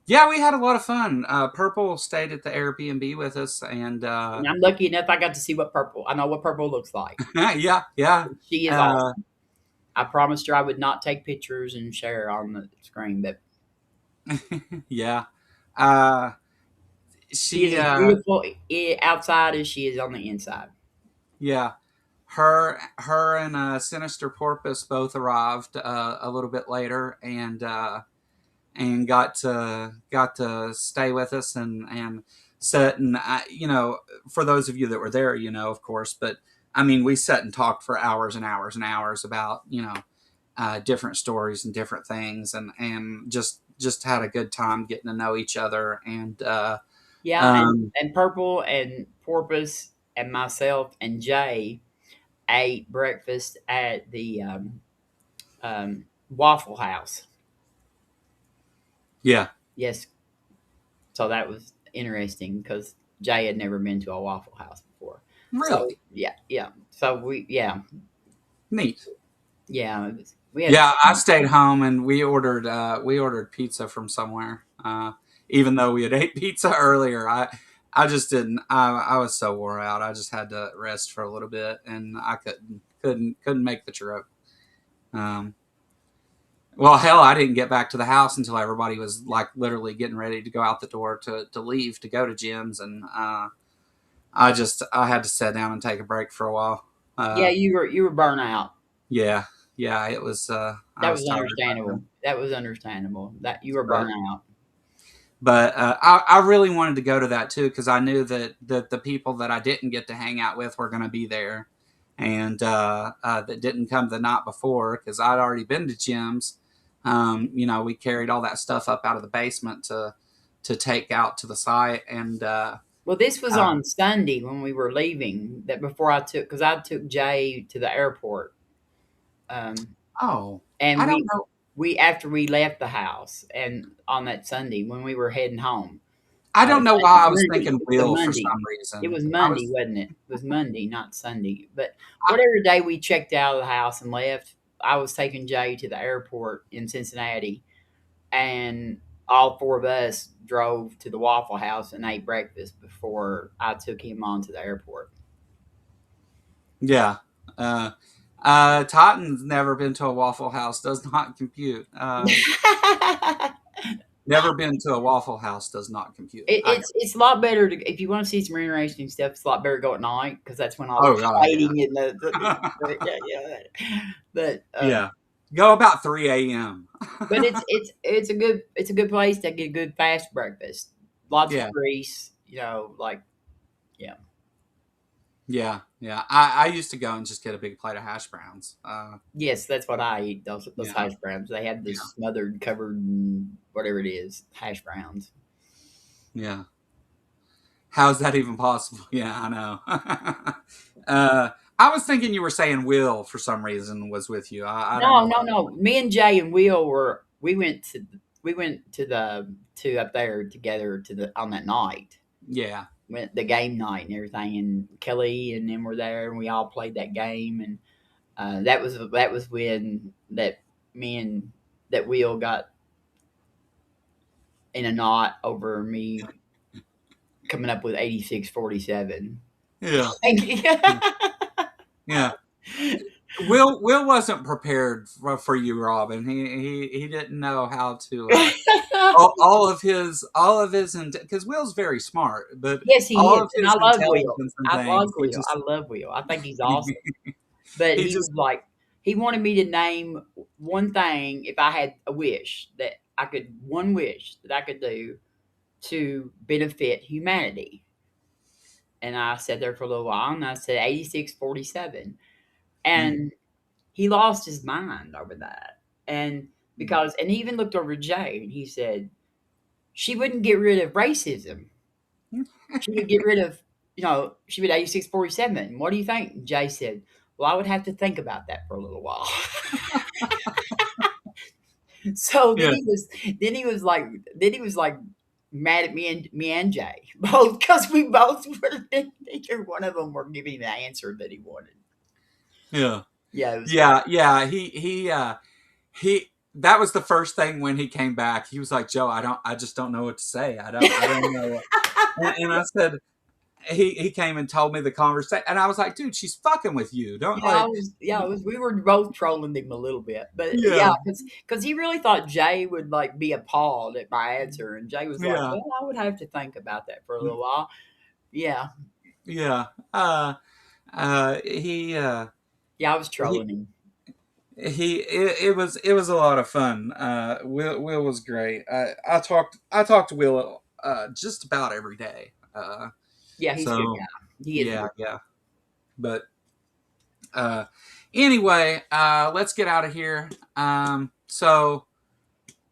yeah. We had a lot of fun. Purple stayed at the Airbnb with us, and And I'm lucky enough I got to see what Purple. I know what Purple looks like. yeah, yeah, She is uh, awesome. I promised her I would not take pictures and share on the screen, but yeah. Uh, she is she, as beautiful outside as she is on the inside. yeah. Her and Sinister Porpoise both arrived a little bit later, and got to stay with us and sit and for those of you that were there, of course, but I mean, we sat and talked for hours and hours and hours about different stories and different things, and just had a good time getting to know each other, and Yeah, um, and Purple and Porpoise and myself and Jay ate breakfast at the Waffle House. yeah, Yes, so that was interesting because Jay had never been to a Waffle House before. So really yeah, yeah. So neat. we had Yeah, I fun. stayed home and we ordered pizza from somewhere. Even though we had ate pizza earlier, I just didn't. I was so wore out. I just had to rest for a little bit, and I couldn't make the trip. Um, well, hell, I didn't get back to the house until everybody was like literally getting ready to go out the door to leave to go to gyms, and I had to sit down and take a break for a while. Yeah, Uh, you were burnt out. yeah, yeah, it was. I That was was tired by understandable. then. That was understandable. That you were But burnt out. I really wanted to go to that too because I knew that the people that I didn't get to hang out with were going to be there, and that didn't come the night before because I'd already been to gyms. We carried all that stuff up out of the basement to take out to the site, and Well, this was uh, on Sunday when we were leaving. That before because I took Jay to the airport, um, oh, and I don't know. we after we left the house and on that Sunday when we were heading home. I don't know why I was Monday. thinking It was a Will for Monday. some It reason. was I Monday, was wasn't it? It was Monday, not Sunday. But I, whatever day we checked out of the house and left, I was taking Jay to the airport in Cincinnati, and all four of us drove to the Waffle House and ate breakfast before I took him on to the airport. yeah. Uh, Titan's never been to a Waffle House. Does not compute. Never been to a Waffle House does not compute. It's a lot better if you want to see some interesting stuff. It's a lot better to go at night because that's when all the Oh god, yeah, fighting and yeah. But yeah. Go about 3 a.m. but it's a good place to get a good fast breakfast. Lots of Yeah, grease, like yeah. yeah, yeah. I used to go and just get a big plate of hash browns. Yes, that's what I eat. Those Yeah, hash browns. They have yeah, this smothered, covered, whatever it is, hash browns. yeah. How's that even possible? Yeah, I know. I was thinking you were saying Will for some reason was with you. I don't No, know no, why. no. Me and Jay and Will we went to up there together to the on that night. Yeah, Went the game night and everything, and Kelly and them were there, and we all played that game, and that was when that me and that Will got in a knot over me coming up with 86-47. yeah, yeah. Will wasn't prepared for you, Robin. He didn't know how to all of his because Will's very smart, but Yes, he all is, of and I his love Will. intelligence and I love things, he Will. I just love Will. I think he's awesome. But he he just was like, he wanted me to name one thing if I had a wish that one wish that I could do to benefit humanity. And I sat there for a little while and I said 86-47. mm, And he lost his mind over that. And and he even looked over Jay and he said, she wouldn't get rid of racism. mm. She would get rid of she would 8647. What do you think? Jay said, well, I would have to think about that for a little while. So Yeah. then he was like, mad at me and Jay both because we both were neither one of them were giving the answer that he wanted. Yeah. Yeah, it was funny. Yeah. He that was the first thing when he came back. He was like, Joe, I just don't know what to say. I don't know. And I said, he came and told me the conversation, and I was like, dude, she's fucking with you. Don't Yeah, like, we were both trolling him a little bit, but yeah, yeah, because he really thought Jay would like be appalled at my answer, and Jay was like, yeah, "Well, I would have to think about that for a little while." Yeah, yeah. He yeah, I was he trolling him. it was a lot of fun. Will was great. I talked to Will just about every day. Yeah, he's a good So guy. He is a yeah, good. yeah. But uh, anyway, let's get out of here. So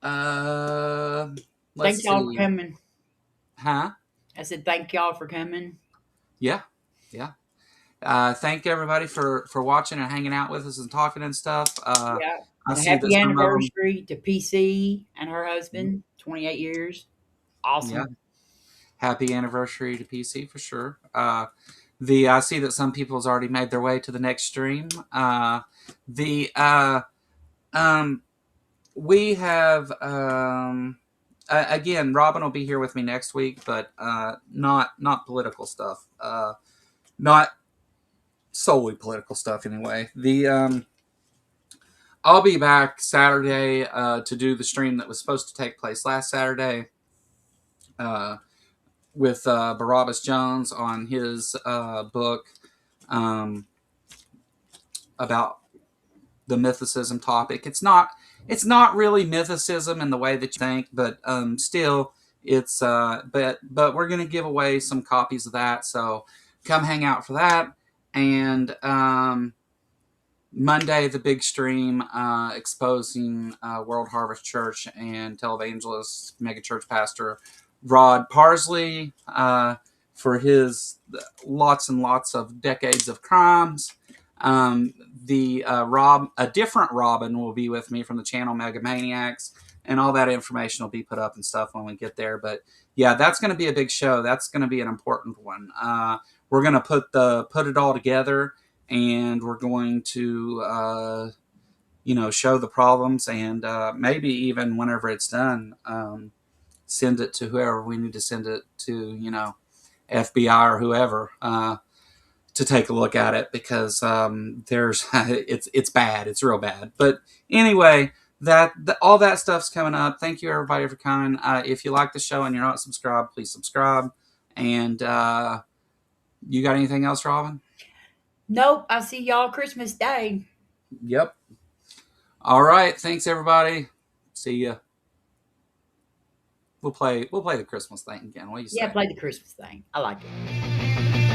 uh, let's Thank y'all for see, coming. huh? I said thank y'all for coming. Yeah, yeah. Thank everybody for watching and hanging out with us and talking and stuff. Yeah, I and a see that happy some of them, anniversary to PC and her husband. 28 years. yeah. Awesome. Happy anniversary to PC for sure. The I see that some people's already made their way to the next stream. The um, we have again, Robin will be here with me next week, but not political stuff. Not solely political stuff anyway. The I'll be back Saturday to do the stream that was supposed to take place last Saturday uh, with Barabbas Jones on his book um, about the mythicism topic. It's not really mythicism in the way that you think, but still it's but we're gonna give away some copies of that. So come hang out for that. And Monday, the big stream exposing World Harvest Church and televangelist, megachurch pastor Rod Parsley for his lots and lots of decades of crimes. A different Robin will be with me from the channel Megamaniacs, and all that information will be put up and stuff when we get there. But yeah, that's going to be a big show. That's going to be an important one. We're going to put it all together, and we're going to show the problems, and maybe even whenever it's done, send it to whoever we need to send it to, FBI or whoever, to take a look at it, because there's it's bad. It's real bad. But anyway, all that stuff's coming up. Thank you everybody for coming. If you like the show and you're not subscribed, please subscribe. And you got anything else, Robin? Nope. I'll see y'all Christmas Day. Yep. All right. Thanks everybody. See ya. We'll play the Christmas thing again. What do you Yeah, say? play the Christmas thing. I like it.